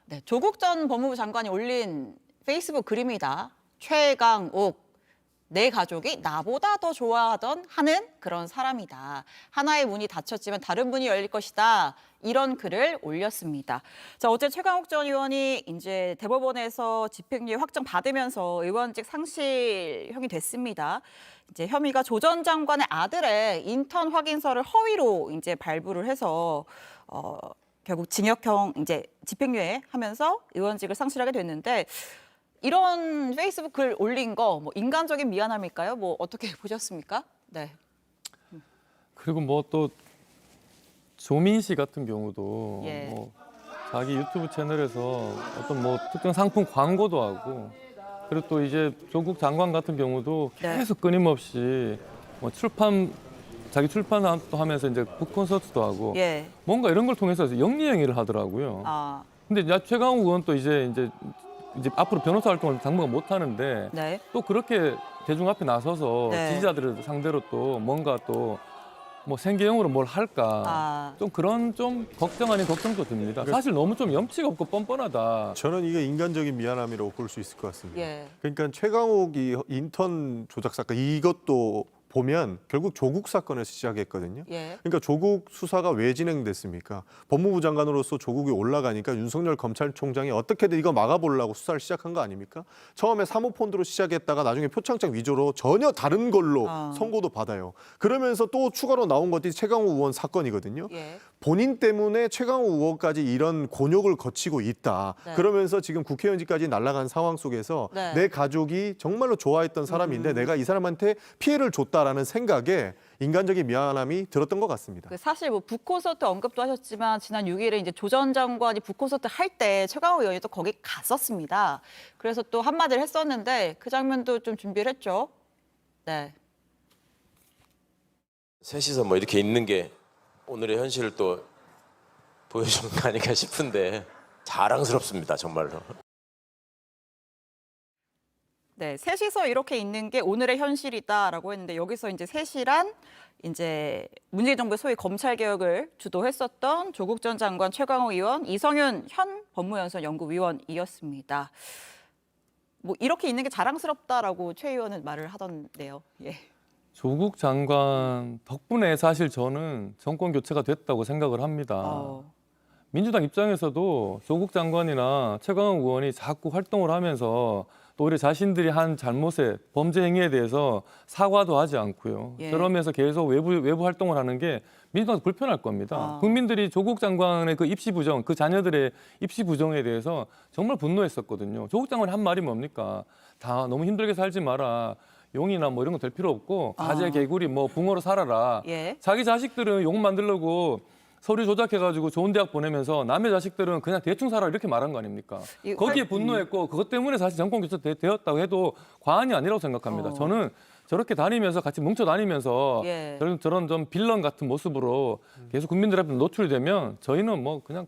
네, 조국 전 법무부 장관이 올린 페이스북 글입니다. 최강욱. 내 가족이 나보다 더 좋아하던 하는 그런 사람이다. 하나의 문이 닫혔지만 다른 문이 열릴 것이다. 이런 글을 올렸습니다. 자, 어제 최강욱 전 의원이 이제 대법원에서 집행유예 확정 받으면서 의원직 상실형이 됐습니다. 이제 혐의가 조 전 장관의 아들의 인턴 확인서를 허위로 이제 발부를 해서 결국 징역형 이제 집행유예 하면서 의원직을 상실하게 됐는데. 이런 페이스북 글 올린 거 뭐 인간적인 미안함일까요? 뭐 어떻게 보셨습니까? 네. 그리고 뭐 또 조민 씨 같은 경우도 예. 뭐 자기 유튜브 채널에서 어떤 뭐 특정 상품 광고도 하고 그리고 또 이제 조국 장관 같은 경우도 네. 계속 끊임없이 뭐 자기 출판도 하면서 이제 북 콘서트도 하고 예. 뭔가 이런 걸 통해서 영리행위를 하더라고요. 아, 근데 최강욱 의원 또 이제 앞으로 변호사 활동을 당분간 못 하는데 네. 또 그렇게 대중 앞에 나서서 네. 지지자들을 상대로 또 뭔가 또 뭐 생계형으로 뭘 할까 아. 좀 그런 좀 걱정 아닌 걱정도 듭니다. 사실 너무 좀 염치가 없고 뻔뻔하다. 저는 이게 인간적인 미안함이라고 볼 수 있을 것 같습니다. 예. 그러니까 최강욱이 인턴 조작 사건 이것도 보면 결국 조국 사건에서 시작했거든요. 예. 그러니까 조국 수사가 왜 진행됐습니까? 법무부 장관으로서 조국이 올라가니까 윤석열 검찰총장이 어떻게든 이거 막아보려고 수사를 시작한 거 아닙니까? 처음에 사모펀드로 시작했다가 나중에 표창장 위조로 전혀 다른 걸로 선고도 받아요. 그러면서 또 추가로 나온 것이 최강욱 의원 사건이거든요. 예. 본인 때문에 최강욱 의원까지 이런 곤욕을 거치고 있다. 네. 그러면서 지금 국회의원직까지 날아간 상황 속에서 네. 내 가족이 정말로 좋아했던 사람인데 내가 이 사람한테 피해를 줬다라는 생각에 인간적인 미안함이 들었던 것 같습니다. 그 사실 뭐 북콘서트 언급도 하셨지만 지난 6일에 이제 조 전 장관이 북콘서트 할 때 최강욱 의원이 또 거기 갔었습니다. 그래서 또 한마디를 했었는데 그 장면도 좀 준비를 했죠. 네. 셋이서 뭐 이렇게 있는 게 오늘의 현실을 또 보여주는 거 아닌가 싶은데 자랑스럽습니다, 정말로. 네, 셋이서 이렇게 있는 게 오늘의 현실이다라고 했는데 여기서 이제 셋이란 이제 문재인 정부의 소위 검찰 개혁을 주도했었던 조국 전 장관, 최강욱 의원, 이성윤 현 법무연수원 연구위원이었습니다. 뭐 이렇게 있는 게 자랑스럽다라고 최 의원은 말을 하던데요. 예. 조국 장관 덕분에 사실 저는 정권 교체가 됐다고 생각을 합니다. 민주당 입장에서도 조국 장관이나 최강욱 의원이 자꾸 활동을 하면서 또 오히려 자신들이 한 잘못에 범죄 행위에 대해서 사과도 하지 않고요. 예. 그러면서 계속 외부 활동을 하는 게 민주당도 불편할 겁니다. 국민들이 조국 장관의 그 입시 부정, 그 자녀들의 입시 부정에 대해서 정말 분노했었거든요. 조국 장관이 한 말이 뭡니까? 다 너무 힘들게 살지 마라. 용이나 뭐 이런 거 될 필요 없고 가재 개구리 뭐 붕어로 살아라. 예. 자기 자식들은 용 만들려고 서류 조작해가지고 좋은 대학 보내면서 남의 자식들은 그냥 대충 살아 이렇게 말한 거 아닙니까? 거기에 분노했고 그것 때문에 사실 정권 교체 되었다고 해도 과언이 아니라고 생각합니다. 저는 저렇게 다니면서 같이 뭉쳐 다니면서 예. 저런 좀 빌런 같은 모습으로 계속 국민들 앞에 노출되면 저희는 뭐 그냥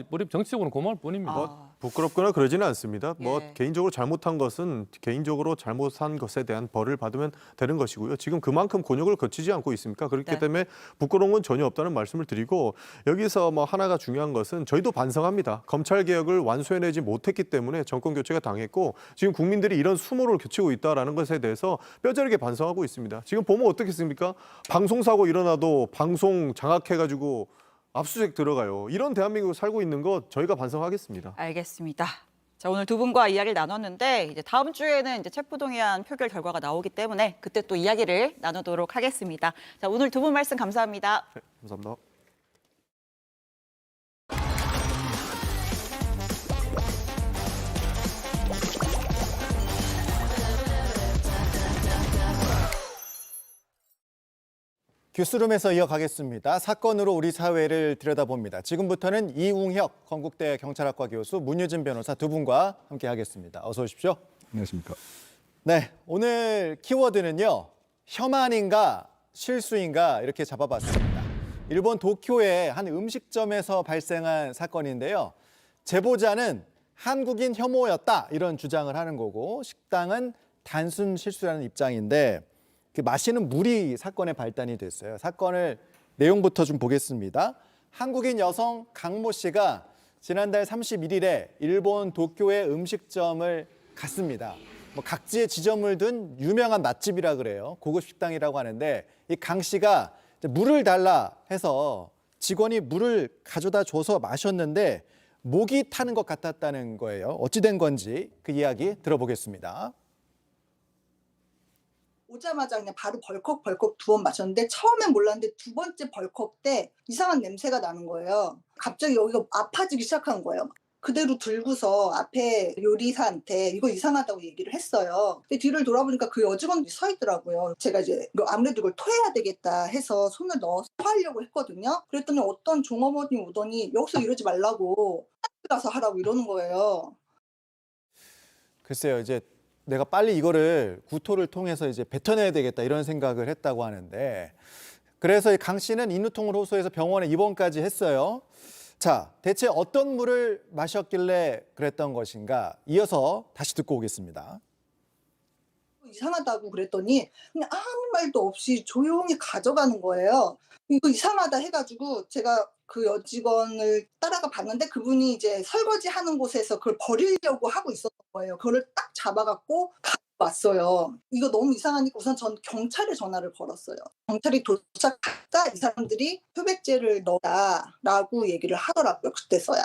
우리 정치적으로 고마울 뿐입니다. 부끄럽거나 그러지는 않습니다. 뭐 예. 개인적으로 잘못한 것은 개인적으로 잘못한 것에 대한 벌을 받으면 되는 것이고요. 지금 그만큼 곤욕을 거치지 않고 있습니까? 그렇기 네. 때문에 부끄러운 건 전혀 없다는 말씀을 드리고 여기서 뭐 하나가 중요한 것은 저희도 반성합니다. 검찰 개혁을 완수해내지 못했기 때문에 정권 교체가 당했고 지금 국민들이 이런 수모를 겪고 있다라는 것에 대해서 뼈저리게 반성하고 있습니다. 지금 보면 어떻겠습니까? 방송사고 일어나도 방송 장악해가지고 압수수색 들어가요. 이런 대한민국을 살고 있는 것 저희가 반성하겠습니다. 알겠습니다. 자, 오늘 두 분과 이야기를 나눴는데 이제 다음 주에는 이제 체포동의안 표결 결과가 나오기 때문에 그때 또 이야기를 나누도록 하겠습니다. 자, 오늘 두 분 말씀 감사합니다. 네, 감사합니다. 뉴스룸에서 이어가겠습니다. 사건으로 우리 사회를 들여다봅니다. 지금부터는 이웅혁 건국대 경찰학과 교수, 문유진 변호사 두 분과 함께하겠습니다. 어서 오십시오. 안녕하십니까. 네, 오늘 키워드는요. 혐한인가 실수인가 이렇게 잡아봤습니다. 일본 도쿄의 한 음식점에서 발생한 사건인데요. 제보자는 한국인 혐오였다 이런 주장을 하는 거고 식당은 단순 실수라는 입장인데 그 마시는 물이 사건의 발단이 됐어요. 사건을 내용부터 좀 보겠습니다. 한국인 여성 강모 씨가 지난달 31일에 일본 도쿄의 음식점을 갔습니다. 뭐 각지에 지점을 둔 유명한 맛집이라 그래요. 고급 식당이라고 하는데 이 강 씨가 물을 달라 해서 직원이 물을 가져다 줘서 마셨는데 목이 타는 것 같았다는 거예요. 어찌 된 건지 그 이야기 들어보겠습니다. 오자마자 그냥 바로 벌컥벌컥 2번 마셨는데 처음엔 몰랐는데 2번째 벌컥 때 이상한 냄새가 나는 거예요. 갑자기 여기가 아파지기 시작한 거예요. 그대로 들고서 앞에 요리사한테 이거 이상하다고 얘기를 했어요. 근데 뒤를 돌아보니까 그 여직원이 서 있더라고요. 제가 이제 아무래도 이걸 토해야 되겠다 해서 손을 넣어서 토하려고 했거든요. 그랬더니 어떤 종업원이 오더니 여기서 이러지 말라고 가서 하라고 이러는 거예요. 글쎄요, 이제 내가 빨리 이거를 구토를 통해서 이제 뱉어내야 되겠다 이런 생각을 했다고 하는데 그래서 강 씨는 인후통을 호소해서 병원에 입원까지 했어요. 자, 대체 어떤 물을 마셨길래 그랬던 것인가? 이어서 다시 듣고 오겠습니다. 이상하다고 그랬더니 그냥 아무 말도 없이 조용히 가져가는 거예요. 이거 이상하다 해가지고 제가 그 여직원을 따라가 봤는데 그분이 이제 설거지 하는 곳에서 그걸 버리려고 하고 있었던 거예요. 그거를 딱 잡아갖고 왔어요. 이거 너무 이상하니까 우선 전 경찰에 전화를 걸었어요. 경찰이 도착하자 이 사람들이 표백제를 넣었다라고 얘기를 하더라고요. 그때서야.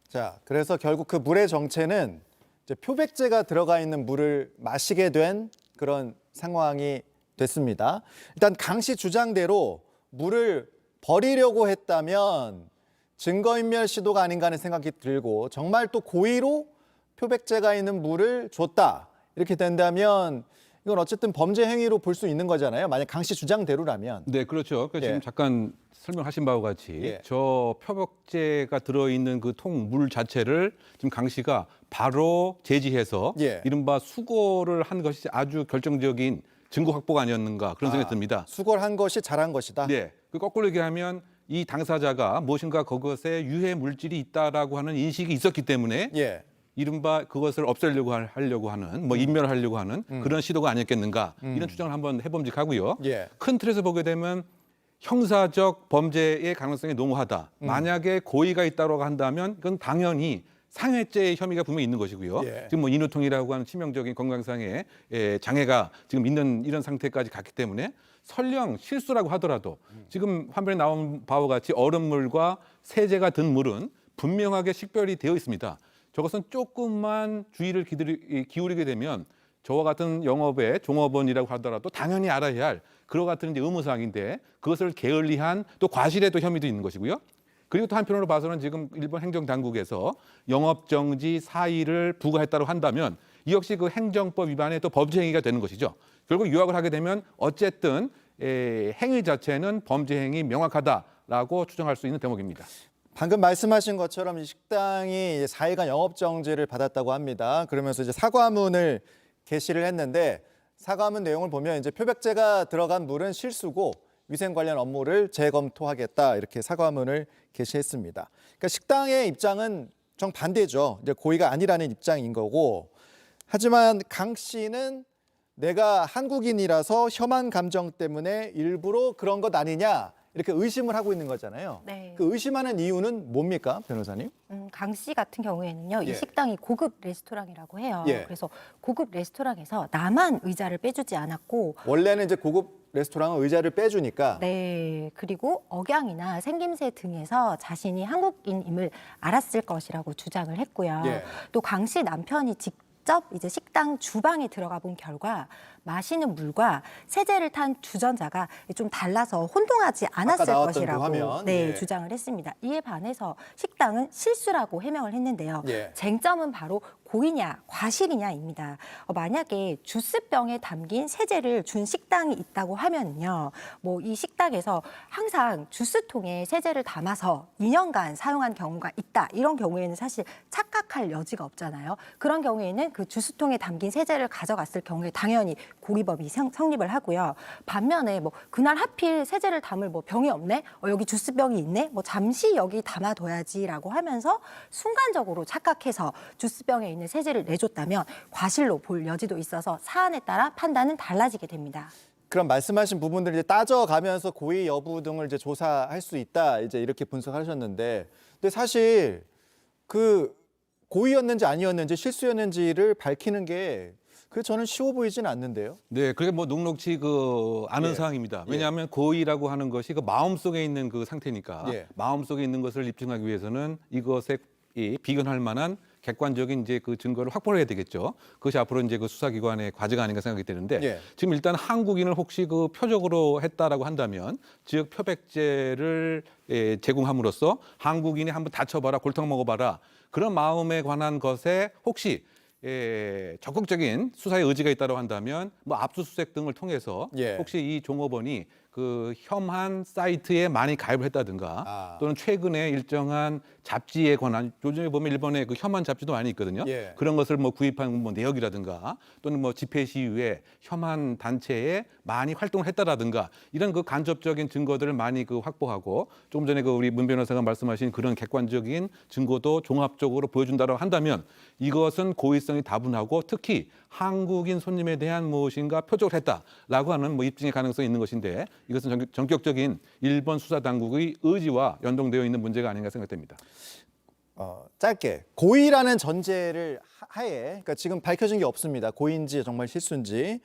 자, 그래서 결국 그 물의 정체는 이제 표백제가 들어가 있는 물을 마시게 된 그런 상황이 됐습니다. 일단 강 씨 주장대로 물을 버리려고 했다면 증거인멸 시도가 아닌가 하는 생각이 들고 정말 또 고의로 표백제가 있는 물을 줬다. 이렇게 된다면 이건 어쨌든 범죄 행위로 볼 수 있는 거잖아요. 만약 강 씨 주장대로라면. 네, 그렇죠. 그러니까 지금 예. 잠깐 설명하신 바와 같이 예. 저 표백제가 들어있는 그 통 물 자체를 지금 강 씨가 바로 제지해서 예. 이른바 수거를 한 것이 아주 결정적인 증거 확보가 아니었는가 그런 생각이 듭니다. 수거를 한 것이 잘한 것이다. 네, 그 거꾸로 얘기하면 이 당사자가 무엇인가 그것에 유해 물질이 있다라고 하는 인식이 있었기 때문에 예. 이른바 그것을 없애려고 하려고 하는 뭐 인멸하려고 하는 그런 시도가 아니었겠는가 이런 추정을 한번 해봄직하고요. 예. 큰 틀에서 보게 되면 형사적 범죄의 가능성이 농후하다. 만약에 고의가 있다고 한다면 그건 당연히 상해죄의 혐의가 분명히 있는 것이고요. 예. 지금 뭐 인후통이라고 하는 치명적인 건강상의 장애가 지금 있는 이런 상태까지 갔기 때문에 설령 실수라고 하더라도 지금 화면에 나온 바와 같이 얼음물과 세제가 든 물은 분명하게 식별이 되어 있습니다. 저것은 조금만 주의를 기울이게 되면 저와 같은 영업의 종업원이라고 하더라도 당연히 알아야 할 그와 같은 이제 의무사항인데 그것을 게을리한 또 과실의 또 혐의도 있는 것이고요. 그리고 또 한편으로 봐서는 지금 일본 행정당국에서 영업정지 사의를 부과했다고 한다면 이 역시 그 행정법 위반의 또 범죄 행위가 되는 것이죠. 결국 요약을 하게 되면 어쨌든 행위 자체는 범죄 행위 명확하다라고 추정할 수 있는 대목입니다. 방금 말씀하신 것처럼 이 식당이 4일간 영업정지를 받았다고 합니다. 그러면서 이제 사과문을 게시를 했는데 사과문 내용을 보면 이제 표백제가 들어간 물은 실수고 위생 관련 업무를 재검토하겠다 이렇게 사과문을 게시했습니다. 그러니까 식당의 입장은 정반대죠. 이제 고의가 아니라는 입장인 거고 하지만 강 씨는 내가 한국인이라서 혐한 감정 때문에 일부러 그런 것 아니냐 이렇게 의심을 하고 있는 거잖아요. 네. 그 의심하는 이유는 뭡니까, 변호사님? 강 씨 같은 경우에는요, 예. 이 식당이 고급 레스토랑이라고 해요. 예. 그래서 고급 레스토랑에서 나만 의자를 빼주지 않았고, 원래는 이제 고급 레스토랑은 의자를 빼주니까 네, 그리고 억양이나 생김새 등에서 자신이 한국인임을 알았을 것이라고 주장을 했고요. 예. 또 강 씨 남편이 직접 이제 식당 주방에 들어가 본 결과 마시는 물과 세제를 탄 주전자가 좀 달라서 혼동하지 않았을 나왔던 것이라고 그 화면. 네, 예. 주장을 했습니다. 이에 반해서 식당은 실수라고 해명을 했는데요. 예. 쟁점은 바로 고의냐 과실이냐입니다. 만약에 주스병에 담긴 세제를 준 식당이 있다고 하면요, 뭐 이 식당에서 항상 주스통에 세제를 담아서 2년간 사용한 경우가 있다. 이런 경우에는 사실 착각할 여지가 없잖아요. 그런 경우에는 그 주스통에 담긴 세제를 가져갔을 경우에 당연히 고의범이 성립을 하고요. 반면에 뭐 그날 하필 세제를 담을 뭐 병이 없네, 여기 주스병이 있네, 뭐 잠시 여기 담아둬야지라고 하면서 순간적으로 착각해서 주스병에 있는 세제를 내줬다면 과실로 볼 여지도 있어서 사안에 따라 판단은 달라지게 됩니다. 그럼 말씀하신 부분들을 이제 따져가면서 고의 여부 등을 이제 조사할 수 있다 이제 이렇게 분석하셨는데, 근데 사실 그 고의였는지 아니었는지 실수였는지를 밝히는 게 그 저는 쉬워 보이진 않는데요. 네, 그게 뭐 녹록치 아는 예. 사항입니다. 예. 왜냐하면 고의라고 하는 것이 그 마음 속에 있는 그 상태니까 예. 마음 속에 있는 것을 입증하기 위해서는 이것에 비견할 만한 객관적인 이제 그 증거를 확보를 해야 되겠죠. 그것이 앞으로 이제 그 수사기관의 과제가 아닌가 생각이 되는데 예. 지금 일단 한국인을 혹시 그 표적으로 했다라고 한다면 즉 표백제를 제공함으로써 한국인이 한번 다쳐봐라, 골탕 먹어봐라 그런 마음에 관한 것에 혹시 적극적인 수사의 의지가 있다고 한다면 뭐 압수수색 등을 통해서 예. 혹시 이 종업원이 그 혐한 사이트에 많이 가입을 했다든가 또는 최근에 일정한 잡지에 관한 요즘에 보면 일본에 그 혐한 잡지도 많이 있거든요. 예. 그런 것을 뭐 구입한 뭐 내역이라든가 또는 뭐 집회 시위에 혐한 단체에 많이 활동을 했다라든가 이런 그 간접적인 증거들을 많이 그 확보하고 조금 전에 그 우리 문 변호사가 말씀하신 그런 객관적인 증거도 종합적으로 보여준다고 한다면 이것은 고의성이 다분하고 특히 한국인 손님에 대한 무엇인가 표적을 했다라고 하는 뭐 입증의 가능성이 있는 것인데 이것은 전격적인 일본 수사 당국의 의지와 연동되어 있는 문제가 아닌가 생각됩니다. 짧게 고의라는 전제를 하에, 그러니까 지금 밝혀진 게 없습니다. 고의인지 정말 실수인지.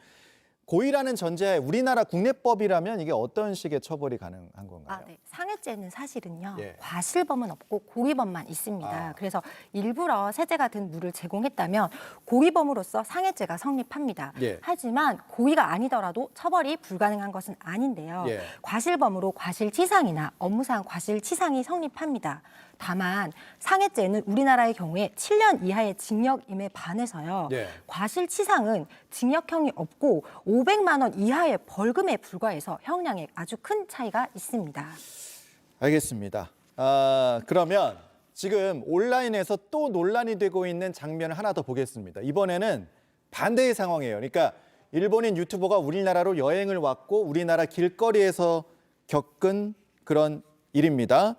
고의라는 전제하에 우리나라 국내법이라면 이게 어떤 식의 처벌이 가능한 건가요? 네. 상해죄는 사실은요. 예. 과실범은 없고 고의범만 있습니다. 그래서 일부러 세제가 든 물을 제공했다면 고의범으로서 상해죄가 성립합니다. 예. 하지만 고의가 아니더라도 처벌이 불가능한 것은 아닌데요. 예. 과실범으로 과실치상이나 업무상 과실치상이 성립합니다. 다만 상해죄는 우리나라의 경우에 7년 이하의 징역임에 반해서요. 예. 과실치상은 징역형이 없고 500만 원 이하의 벌금에 불과해서 형량에 아주 큰 차이가 있습니다. 알겠습니다. 그러면 지금 온라인에서 또 논란이 되고 있는 장면을 하나 더 보겠습니다. 이번에는 반대의 상황이에요. 그러니까 일본인 유튜버가 우리나라로 여행을 왔고 우리나라 길거리에서 겪은 그런 일입니다.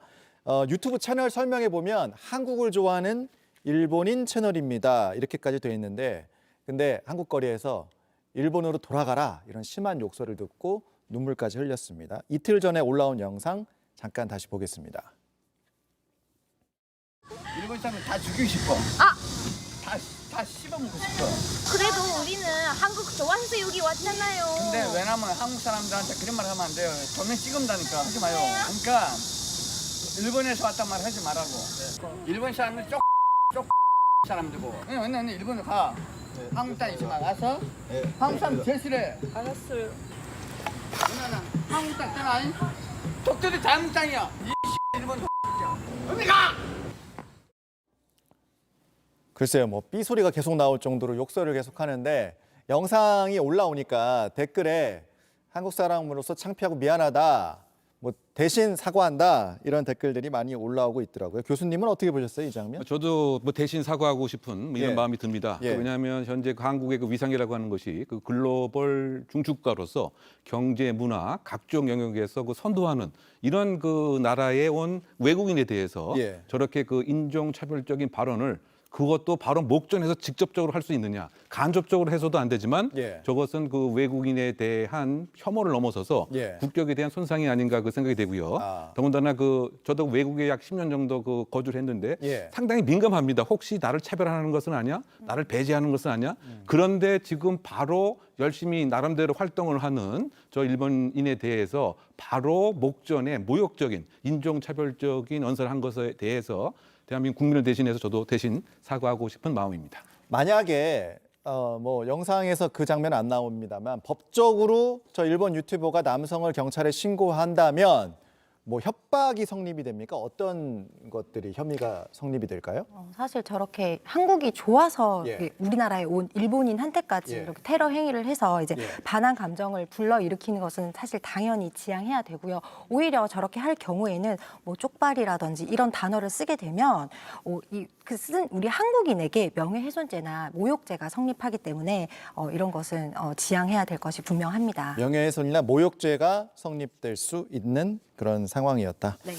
유튜브 채널 설명에 보면 한국을 좋아하는 일본인 채널입니다. 이렇게까지 되어 있는데 근데 한국 거리에서 일본으로 돌아가라 이런 심한 욕설을 듣고 눈물까지 흘렸습니다. 이틀 전에 올라온 영상 잠깐 다시 보겠습니다. 일본 사람 다 죽이고 싶어. 다 씹어먹고 싶어. 그래도 우리는 한국 좋아해서 여기 왔잖아요. 근데 왜냐면 한국 사람들한테 그런 말 하면 안 돼요. 돈을 찍은다니까 하지 마요. 그러니까 일본에서 왔단 말 하지 말라고. 일본 사람은 쪽 사람들고. 왜냐면 일본에 가. 한국 땅 있으면 가서 한국 사람 제일 싫어해. 알았어요. 왜냐면 한국 땅 아니? 독들이 다 한국 땅이야. 이 일본 어디 가! 글쎄요, 뭐 삐소리가 계속 나올 정도로 욕설을 계속 하는데 영상이 올라오니까 댓글에 한국 사람으로서 창피하고 미안하다, 뭐 대신 사과한다 이런 댓글들이 많이 올라오고 있더라고요. 교수님은 어떻게 보셨어요, 이 장면? 저도 뭐 대신 사과하고 싶은 이런 예. 마음이 듭니다. 예. 왜냐하면 현재 한국의 그 위상이라고 하는 것이 그 글로벌 중추국가로서 경제, 문화, 각종 영역에서 그 선도하는 이런 그 나라에 온 외국인에 대해서 예. 저렇게 그 인종차별적인 발언을 그것도 바로 목전에서 직접적으로 할 수 있느냐. 간접적으로 해서도 안 되지만 예. 저것은 그 외국인에 대한 혐오를 넘어서서 예. 국격에 대한 손상이 아닌가 그 생각이 되고요. 더군다나 그 저도 외국에 약 10년 정도 그 거주를 했는데 예. 상당히 민감합니다. 혹시 나를 차별하는 것은 아니야? 나를 배제하는 것은 아니야? 그런데 지금 바로 열심히 나름대로 활동을 하는 저 일본인에 대해서 바로 목전에 모욕적인 인종차별적인 언사를 한 것에 대해서 대한민국 국민을 대신해서 저도 대신 사과하고 싶은 마음입니다. 만약에 뭐 영상에서 그 장면 안 나옵니다만 법적으로 저 일본 유튜버가 남성을 경찰에 신고한다면 뭐 협박이 성립이 됩니까? 어떤 것들이 혐의가 성립이 될까요? 사실 저렇게 한국이 좋아서 예. 우리나라에 온 일본인한테까지 예. 이렇게 테러 행위를 해서 이제 예. 반한 반한 감정을 불러일으키는 것은 사실 당연히 지양해야 되고요. 오히려 저렇게 할 경우에는 뭐 쪽발이라든지 이런 단어를 쓰게 되면 쓴 우리 한국인에게 명예훼손죄나 모욕죄가 성립하기 때문에 이런 것은 지양해야 될 것이 분명합니다. 명예훼손이나 모욕죄가 성립될 수 있는 그런 상황이었다. 네.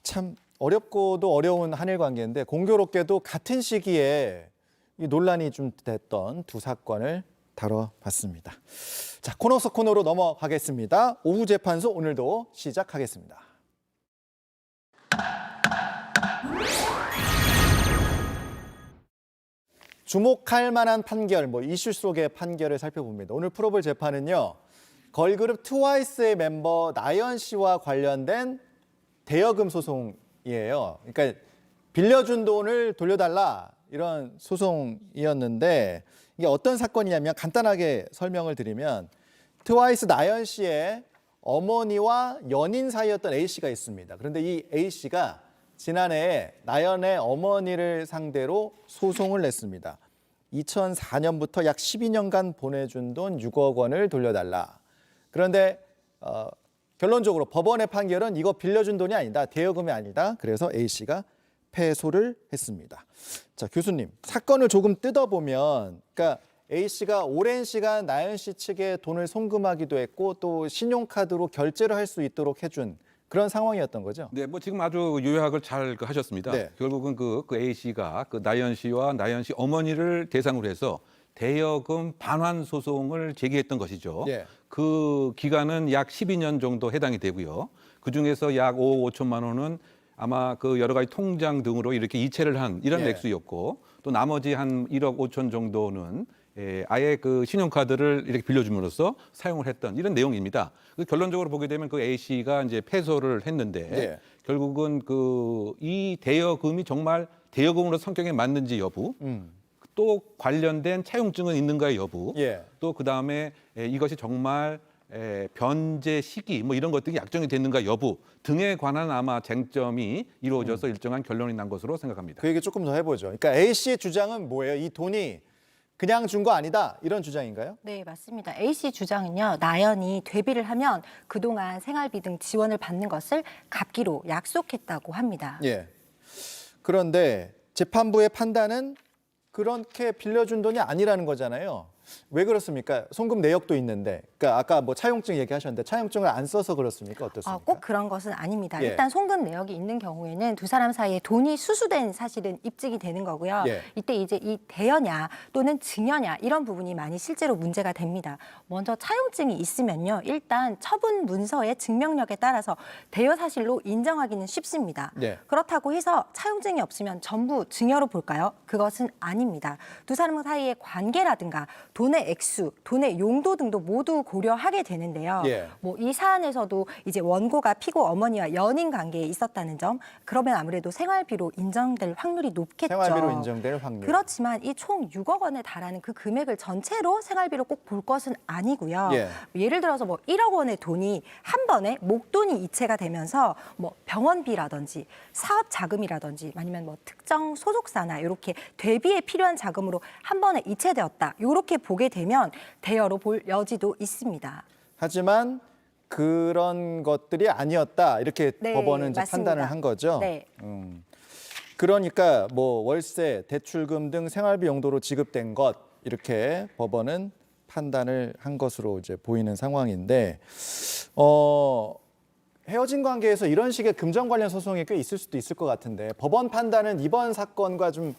참 어렵고도 어려운 한일 관계인데 공교롭게도 같은 시기에 이 논란이 좀 됐던 두 사건을 다뤄봤습니다. 자, 코너 속 코너로 넘어가겠습니다. 오후 재판소 오늘도 시작하겠습니다. 주목할 만한 판결, 뭐 이슈 속의 판결을 살펴봅니다. 오늘 풀어볼 재판은요. 걸그룹 트와이스의 멤버 나연 씨와 관련된 대여금 소송이에요. 그러니까 빌려준 돈을 돌려달라 이런 소송이었는데 이게 어떤 사건이냐면 간단하게 설명을 드리면 트와이스 나연 씨의 어머니와 연인 사이였던 A 씨가 있습니다. 그런데 이 A 씨가 지난해 나연의 어머니를 상대로 소송을 냈습니다. 2004년부터 약 12년간 보내준 돈 6억 원을 돌려달라. 그런데 결론적으로 법원의 판결은 이거 빌려준 돈이 아니다. 대여금이 아니다. 그래서 A씨가 패소를 했습니다. 자, 교수님, 사건을 조금 뜯어보면 그러니까 A씨가 오랜 시간 나연 씨 측에 돈을 송금하기도 했고 또 신용카드로 결제를 할 수 있도록 해준 그런 상황이었던 거죠? 네, 뭐 지금 아주 요약을 잘 하셨습니다. 네. 결국은 그 A 씨가 그 나연 씨와 나연 씨 어머니를 대상으로 해서 대여금 반환 소송을 제기했던 것이죠. 예. 그 기간은 약 12년 정도 해당이 되고요. 그 중에서 약 5억 5천만 원은 아마 그 여러 가지 통장 등으로 이렇게 이체를 한 이런 예. 액수였고 또 나머지 한 1억 5천 정도는 아예 그 신용카드를 이렇게 빌려줌으로써 사용을 했던 이런 내용입니다. 결론적으로 보게 되면 그 A 씨가 이제 패소를 했는데 예. 결국은 그 이 대여금이 정말 대여금으로 성격에 맞는지 여부, 또 관련된 차용증은 있는가의 여부, 예. 또 그 다음에 이것이 정말 변제 시기 뭐 이런 것들이 약정이 됐는가 여부 등에 관한 아마 쟁점이 이루어져서 일정한 결론이 난 것으로 생각합니다. 그 얘기 조금 더 해보죠. 그러니까 A씨의 주장은 뭐예요? 이 돈이 그냥 준 거 아니다 이런 주장인가요? 네, 맞습니다. A씨 주장은요. 나연이 데뷔를 하면 그동안 생활비 등 지원을 받는 것을 갚기로 약속했다고 합니다. 예. 그런데 재판부의 판단은 그렇게 빌려준 돈이 아니라는 거잖아요. 왜 그렇습니까? 송금 내역도 있는데. 그러니까 아까 뭐 차용증 얘기하셨는데 차용증을 안 써서 그렇습니까? 어떻습니까? 꼭 그런 것은 아닙니다. 예. 일단 송금 내역이 있는 경우에는 두 사람 사이에 돈이 수수된 사실은 입증이 되는 거고요. 예. 이때 이제 이 대여냐 또는 증여냐 이런 부분이 많이 실제로 문제가 됩니다. 먼저 차용증이 있으면요. 일단 처분 문서의 증명력에 따라서 대여 사실로 인정하기는 쉽습니다. 예. 그렇다고 해서 차용증이 없으면 전부 증여로 볼까요? 그것은 아닙니다. 두 사람 사이의 관계라든가 돈의 액수, 돈의 용도 등도 모두 고려하게 되는데요. 예. 뭐 이 사안에서도 이제 원고가 피고 어머니와 연인 관계에 있었다는 점, 그러면 아무래도 생활비로 인정될 확률이 높겠죠. 생활비로 인정될 확률. 그렇지만 이 총 6억 원에 달하는 그 금액을 전체로 생활비로 꼭 볼 것은 아니고요. 예. 예를 들어서 뭐 1억 원의 돈이 한 번에 목돈이 이체가 되면서 뭐 병원비라든지 사업 자금이라든지 아니면 뭐 특정 소속사나 이렇게 대비에 필요한 자금으로 한 번에 이체되었다. 이렇게 보게 되면 대여로 볼 여지도 있습니다. 하지만 그런 것들이 아니었다. 이렇게 네, 법원은 이제 맞습니다. 판단을 한 거죠. 네. 그러니까 뭐 월세, 대출금 등 생활비 용도로 지급된 것 이렇게 법원은 판단을 한 것으로 이제 보이는 상황인데 헤어진 관계에서 이런 식의 금전 관련 소송이 꽤 있을 수도 있을 것 같은데 법원 판단은 이번 사건과 좀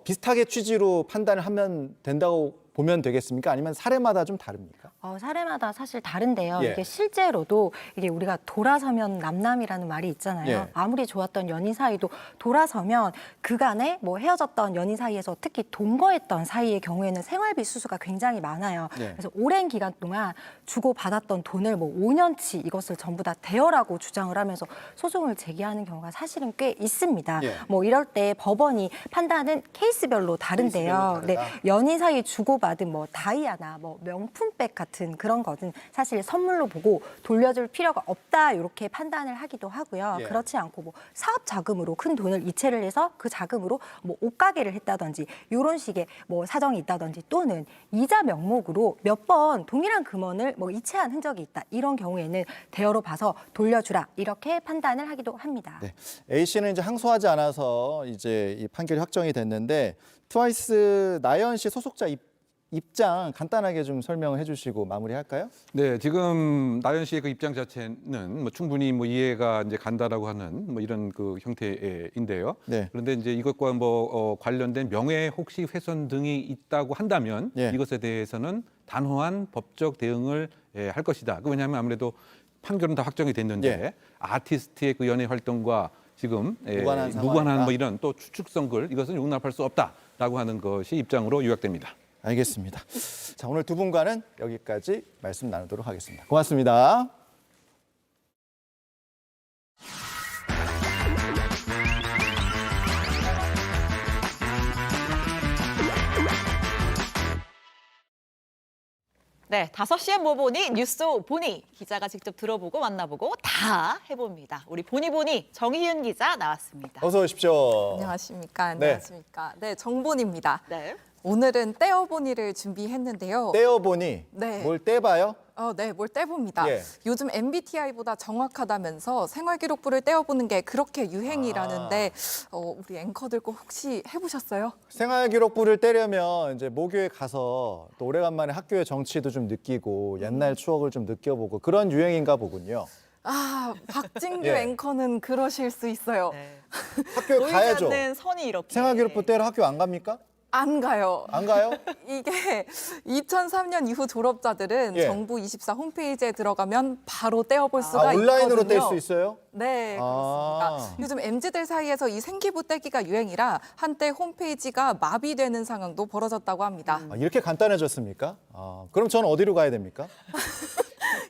비슷하게 취지로 판단을 하면 된다고 보면 되겠습니까? 아니면 사례마다 좀 다릅니까? 사례마다 사실 다른데요. 예. 이게 실제로도 이게 우리가 돌아서면 남남이라는 말이 있잖아요. 예. 아무리 좋았던 연인 사이도 돌아서면 그간에 뭐 헤어졌던 연인 사이에서 특히 동거했던 사이의 경우에는 생활비 수수가 굉장히 많아요. 예. 그래서 오랜 기간 동안 주고받았던 돈을 뭐 5년치 이것을 전부 다 대여라고 주장을 하면서 소송을 제기하는 경우가 사실은 꽤 있습니다. 예. 뭐 이럴 때 법원이 판단은 케이스별로 다른데요. 케이스별로 다르다. 연인 사이 주고받은 뭐 다이아나 뭐 명품백 같은 그런 것은 사실 선물로 보고 돌려줄 필요가 없다 이렇게 판단을 하기도 하고요. 예. 그렇지 않고 뭐 사업 자금으로 큰 돈을 이체를 해서 그 자금으로 뭐 옷가게를 했다든지 이런 식의 뭐 사정이 있다든지 또는 이자 명목으로 몇 번 동일한 금원을 뭐 이체한 흔적이 있다 이런 경우에는 대여로 봐서 돌려주라 이렇게 판단을 하기도 합니다. 네. A 씨는 이제 항소하지 않아서 이제 이 판결이 확정이 됐는데 트와이스 나연 씨 소속자 입장 간단하게 좀 설명을 해주시고 마무리할까요? 네, 지금 나연 씨의 그 입장 자체는 뭐 충분히 뭐 이해가 이제 간다라고 하는 뭐 이런 그 형태인데요. 네. 그런데 이제 이것과 뭐 관련된 명예 혹시 훼손 등이 있다고 한다면 예. 이것에 대해서는 단호한 법적 대응을 할 것이다. 왜냐하면 아무래도 판결은 다 확정이 됐는데 예. 아티스트의 그 연예 활동과 지금 무관한 무관한 뭐 상황이다. 이런 또 추측성 글 이것은 용납할 수 없다라고 하는 것이 입장으로 요약됩니다. 알겠습니다. 자, 오늘 두 분과는 여기까지 말씀 나누도록 하겠습니다. 고맙습니다. 네, 5시에 뭐 보니 뉴스 보니 기자가 직접 들어보고 만나보고 다 해봅니다. 우리 보니 정희윤 기자 나왔습니다. 어서 오십시오. 안녕하십니까? 네. 안녕하십니까? 네, 정본입니다. 네. 오늘은 떼어보니를 준비했는데요. 떼어보니 네. 뭘 떼봐요? 네, 뭘 떼봅니다. 예. 요즘 MBTI보다 정확하다면서 생활기록부를 떼어보는 게 그렇게 유행이라는데 우리 앵커들 꼭 혹시 해보셨어요? 생활기록부를 떼려면 이제 모교에 가서 또 오래간만에 학교의 정치도 좀 느끼고 옛날 추억을 좀 느껴보고 그런 유행인가 보군요. 박진규 예. 앵커는 그러실 수 있어요. 학교에 보이지 가야죠. 않는 선이 이렇게. 생활기록부 떼러 학교 안 갑니까? 안 가요. 안 가요? 이게 2003년 이후 졸업자들은 예. 정부 24 홈페이지에 들어가면 바로 떼어볼 수가 온라인으로 있거든요. 뗄 수 있어요? 네, 그렇습니다. 요즘 MZ들 사이에서 이 생기부 떼기가 유행이라 한때 홈페이지가 마비되는 상황도 벌어졌다고 합니다. 이렇게 간단해졌습니까? 그럼 저는 어디로 가야 됩니까?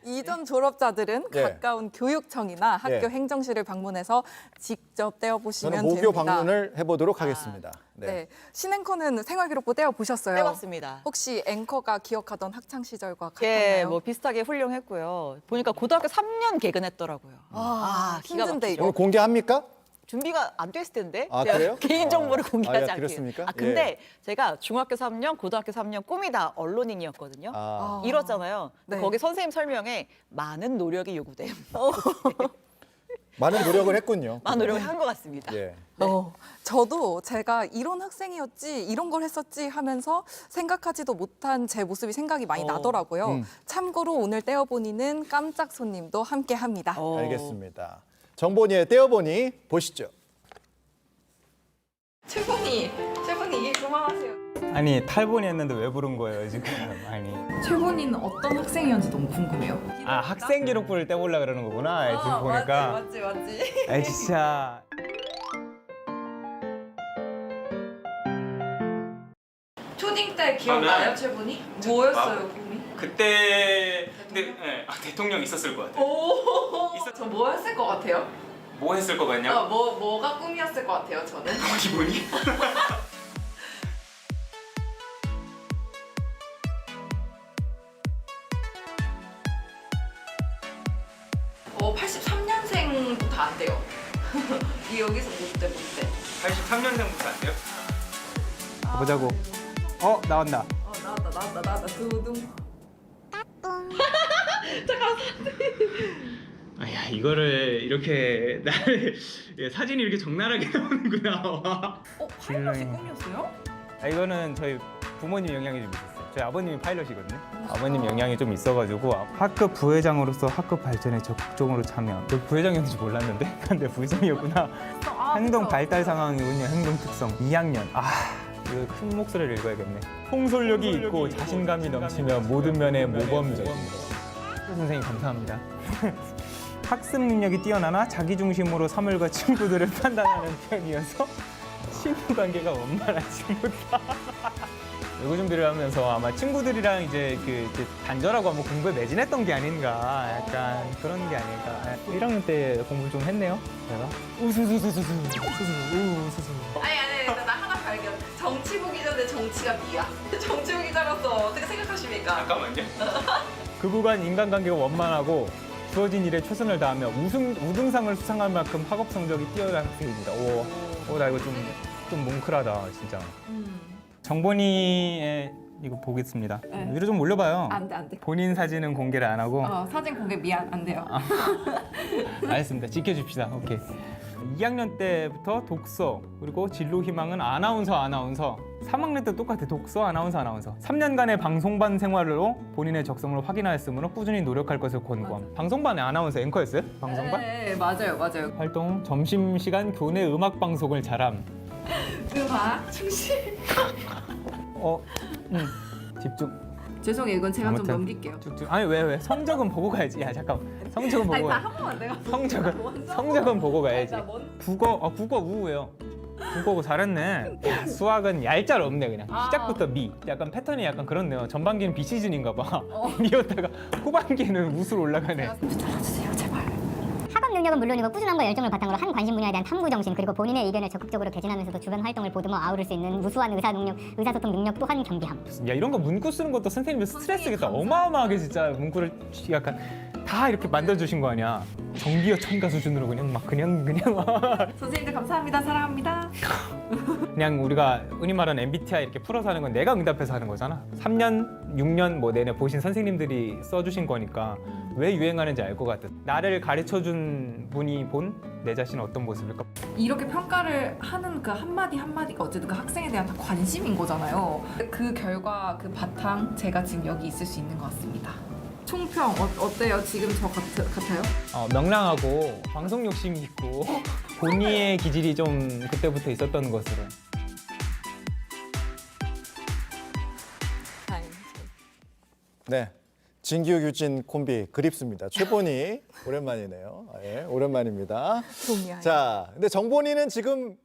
이전 졸업자들은 예. 가까운 교육청이나 학교 예. 행정실을 방문해서 직접 떼어보시면 저는 됩니다. 모교 방문을 해보도록 하겠습니다. 네. 신앵커는 생활기록부 떼어보셨어요? 떼봤습니다. 혹시 앵커가 기억하던 학창 시절과 같나요? 예, 뭐 비슷하게 훌륭했고요. 보니까 고등학교 3년 개근했더라고요. 기가 힘든데 막히죠. 이거. 오늘 공개합니까? 준비가 안 됐을 텐데 아, 제가 그래요? 개인 정보를 공개하지 않기로. 그렇습니까? 근데 제가 중학교 3년, 고등학교 3년 꿈이 다 언론인이었거든요. 이뤘잖아요. 네. 거기 선생님 설명에 많은 노력이 요구돼요. 많은 노력을 했군요. 많은 노력을 한 것 같습니다. 예. 저도 제가 이런 학생이었지, 이런 걸 했었지 하면서 생각하지도 못한 제 모습이 생각이 많이 나더라고요. 참고로 오늘 떼어보니는 깜짝 손님도 함께 합니다. 알겠습니다. 정보니의 떼어보니 보시죠. 최분이 이게 그만하세요. 아니 탈본이 했는데 왜 부른 거예요 지금? 아니 최분이는 어떤 학생이었는지 너무 궁금해요. 학생 기록부를 떼보려 그러는 거구나 지금 보니까. 맞지. 아 진짜. 초딩 때 기억나요, 최분이? 뭐였어요, 꿈이? 그때 대통령 있었을 것 같아요. 저 뭐 했을 것 같아요? 뭐 했을 것 같냐? 뭐가 꿈이었을 것 같아요, 저는? 기분이? 83년생부터 안 돼요. 이 여기서 못 돼. 83년생부터 안 돼요? 가보자고. 나온다. 나왔다. 두둥. 아야 이거를 이렇게 사진이 이렇게 적나라하게 나오는구나. 파일럿이 꿈이었어요? 이거는 저희 부모님 영향이 좀 있었어요. 저희 아버님이 파일럿이거든요. 아버님 영향이 좀 있어가지고 학급 부회장으로서 학급 발전에 적극적으로 참여. 저 부회장이었는지 몰랐는데 근데 부회장이었구나. 행동 발달 상황이군요. 행동 특성. 2학년. 이거 큰 목소리를 읽어야겠네. 통솔력이 있고 자신감이 넘치며 모든 면에 모범적입니다. 선생님 감사합니다. 학습 능력이 뛰어나나 자기중심으로 사물과 친구들을 판단하는 편이어서 친구 관계가 원만하지 못하. 외고 준비를 하면서 아마 친구들이랑 이제 단절하고 한번 공부에 매진했던 게 아닌가, 약간 그런 게 아닐까. 1학년 때 공부 좀 했네요, 제가. 우수수수수수. 아니, 나 하나 발견. 정치 보기 전에 정치가 B야. 정치 보기 전로서 어떻게 생각하십니까? 잠깐만요. 그 구간 인간관계가 원만하고 주어진 일에 최선을 다하며 우등상을 수상할 만큼 학업 성적이 뛰어난 학생입니다. 나 이거 좀 뭉클하다, 진짜. 정본이의 이거 보겠습니다. 네. 위로 좀 올려봐요. 안 돼. 본인 사진은 공개를 안 하고. 사진 공개 미안, 안 돼요. 알겠습니다. 지켜줍시다. 오케이. 2학년 때부터 독서, 그리고 진로 희망은 아나운서. 3학년 때 똑같아. 독서, 아나운서. 3년간의 방송반 생활로 본인의 적성을 확인하였으므로 꾸준히 노력할 것을 권고함. 방송반에 아나운서 앵커였어요? 방송반? 네, 맞아요. 활동, 점심시간 교내 음악 방송을 잘함. 음악 충실. 집중. 죄송해요, 이건 제가 아무튼. 좀 넘길게요. 아니 왜? 성적은 보고 가야지. 야 잠깐. 성적은 보고. 한 번만 내가. 성적은 보고 가야지. 국어 우예요. 국어 잘했네. 야, 수학은 얄짤 없네 그냥. 시작부터 미. 약간 패턴이 약간 그렇네요. 전반기는 비시즌인가 봐. 미었다가 후반기에는 우수로 올라가네. 잘라주세요, 제발. 학업 능력은 물론이고 꾸준함과 열정을 바탕으로 한 관심 분야에 대한 탐구 정신, 그리고 본인의 의견을 적극적으로 개진하면서도 주변 활동을 보듬어 아우를 수 있는 우수한 의사소통 능력 또한 겸비함. 야 이런 거 문구 쓰는 것도 선생님들 스트레스겠다. 어마어마하게 진짜 문구를 약간 다 이렇게 만들어주신 거 아니야. 정기어 첨가 수준으로 그냥 막 선생님들 감사합니다. 사랑합니다. 그냥 우리가 흔히 말하는 MBTI 이렇게 풀어서 하는 건 내가 응답해서 하는 거잖아. 3년, 6년 뭐 내내 보신 선생님들이 써주신 거니까 왜 유행하는지 알 것 같아. 나를 가르쳐준 분이 본 내 자신은 어떤 모습일까? 이렇게 평가를 하는 그 한마디 한마디가 어쨌든 그 학생에 대한 관심인 거잖아요. 그 결과, 그 바탕 제가 지금 여기 있을 수 있는 것 같습니다. 총평 어때요? 지금 저 같아요? 명랑하고 방송 욕심이 있고 본의의 기질이 좀 그때부터 있었던 것으로. 네. 진규 규진 콤비 그립습니다. 최본희 오랜만이네요. 예, 오랜만입니다. 자, 근데 정본희는 지금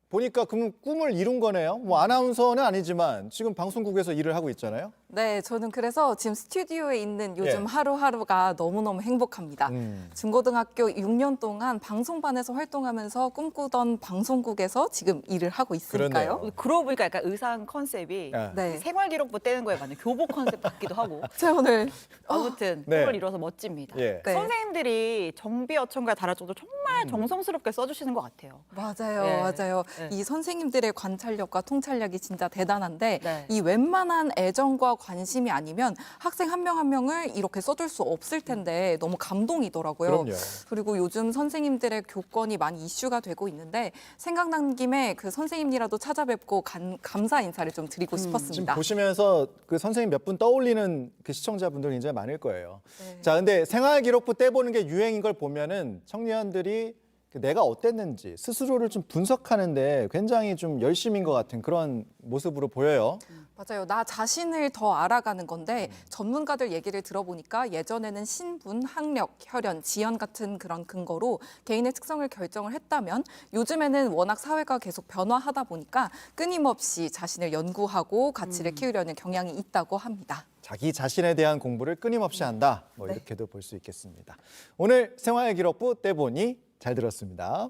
보니까 그럼 꿈을 이룬 거네요. 뭐 아나운서는 아니지만 지금 방송국에서 일을 하고 있잖아요. 네, 저는 그래서 지금 스튜디오에 있는 요즘 예. 하루하루가 너무너무 행복합니다. 중고등학교 6년 동안 방송반에서 활동하면서 꿈꾸던 방송국에서 지금 일을 하고 있으니까요. 그러고 보니까 약간 의상 컨셉이 네. 생활기록부 떼는 거에 맞는 교복 컨셉 같기도 하고. 제가 오늘 아무튼 네. 꿈을 이뤄서 멋집니다. 예. 네. 선생님들이 정비 어천가에 달할 정도 정말 정성스럽게 써주시는 것 같아요. 맞아요, 예. 맞아요. 네. 이 선생님들의 관찰력과 통찰력이 진짜 대단한데 네. 이 웬만한 애정과 관심이 아니면 학생 한 명 한 명을 이렇게 써줄 수 없을 텐데 너무 감동이더라고요. 그럼요. 그리고 요즘 선생님들의 교권이 많이 이슈가 되고 있는데 생각난 김에 그 선생님이라도 찾아뵙고 감사 인사를 좀 드리고 지금 싶었습니다. 보시면서 그 선생님 몇 분 떠올리는 그 시청자분들 굉장히 많을 거예요. 네. 자, 근데 생활기록부 떼보는 게 유행인 걸 보면은 청년들이 내가 어땠는지 스스로를 좀 분석하는데 굉장히 좀 열심인 것 같은 그런 모습으로 보여요. 맞아요. 나 자신을 더 알아가는 건데 전문가들 얘기를 들어보니까 예전에는 신분, 학력, 혈연, 지연 같은 그런 근거로 개인의 특성을 결정을 했다면 요즘에는 워낙 사회가 계속 변화하다 보니까 끊임없이 자신을 연구하고 가치를 키우려는 경향이 있다고 합니다. 자기 자신에 대한 공부를 끊임없이 한다. 뭐 이렇게도 볼 수 있겠습니다. 오늘 생활기록부 떼보니 잘 들었습니다.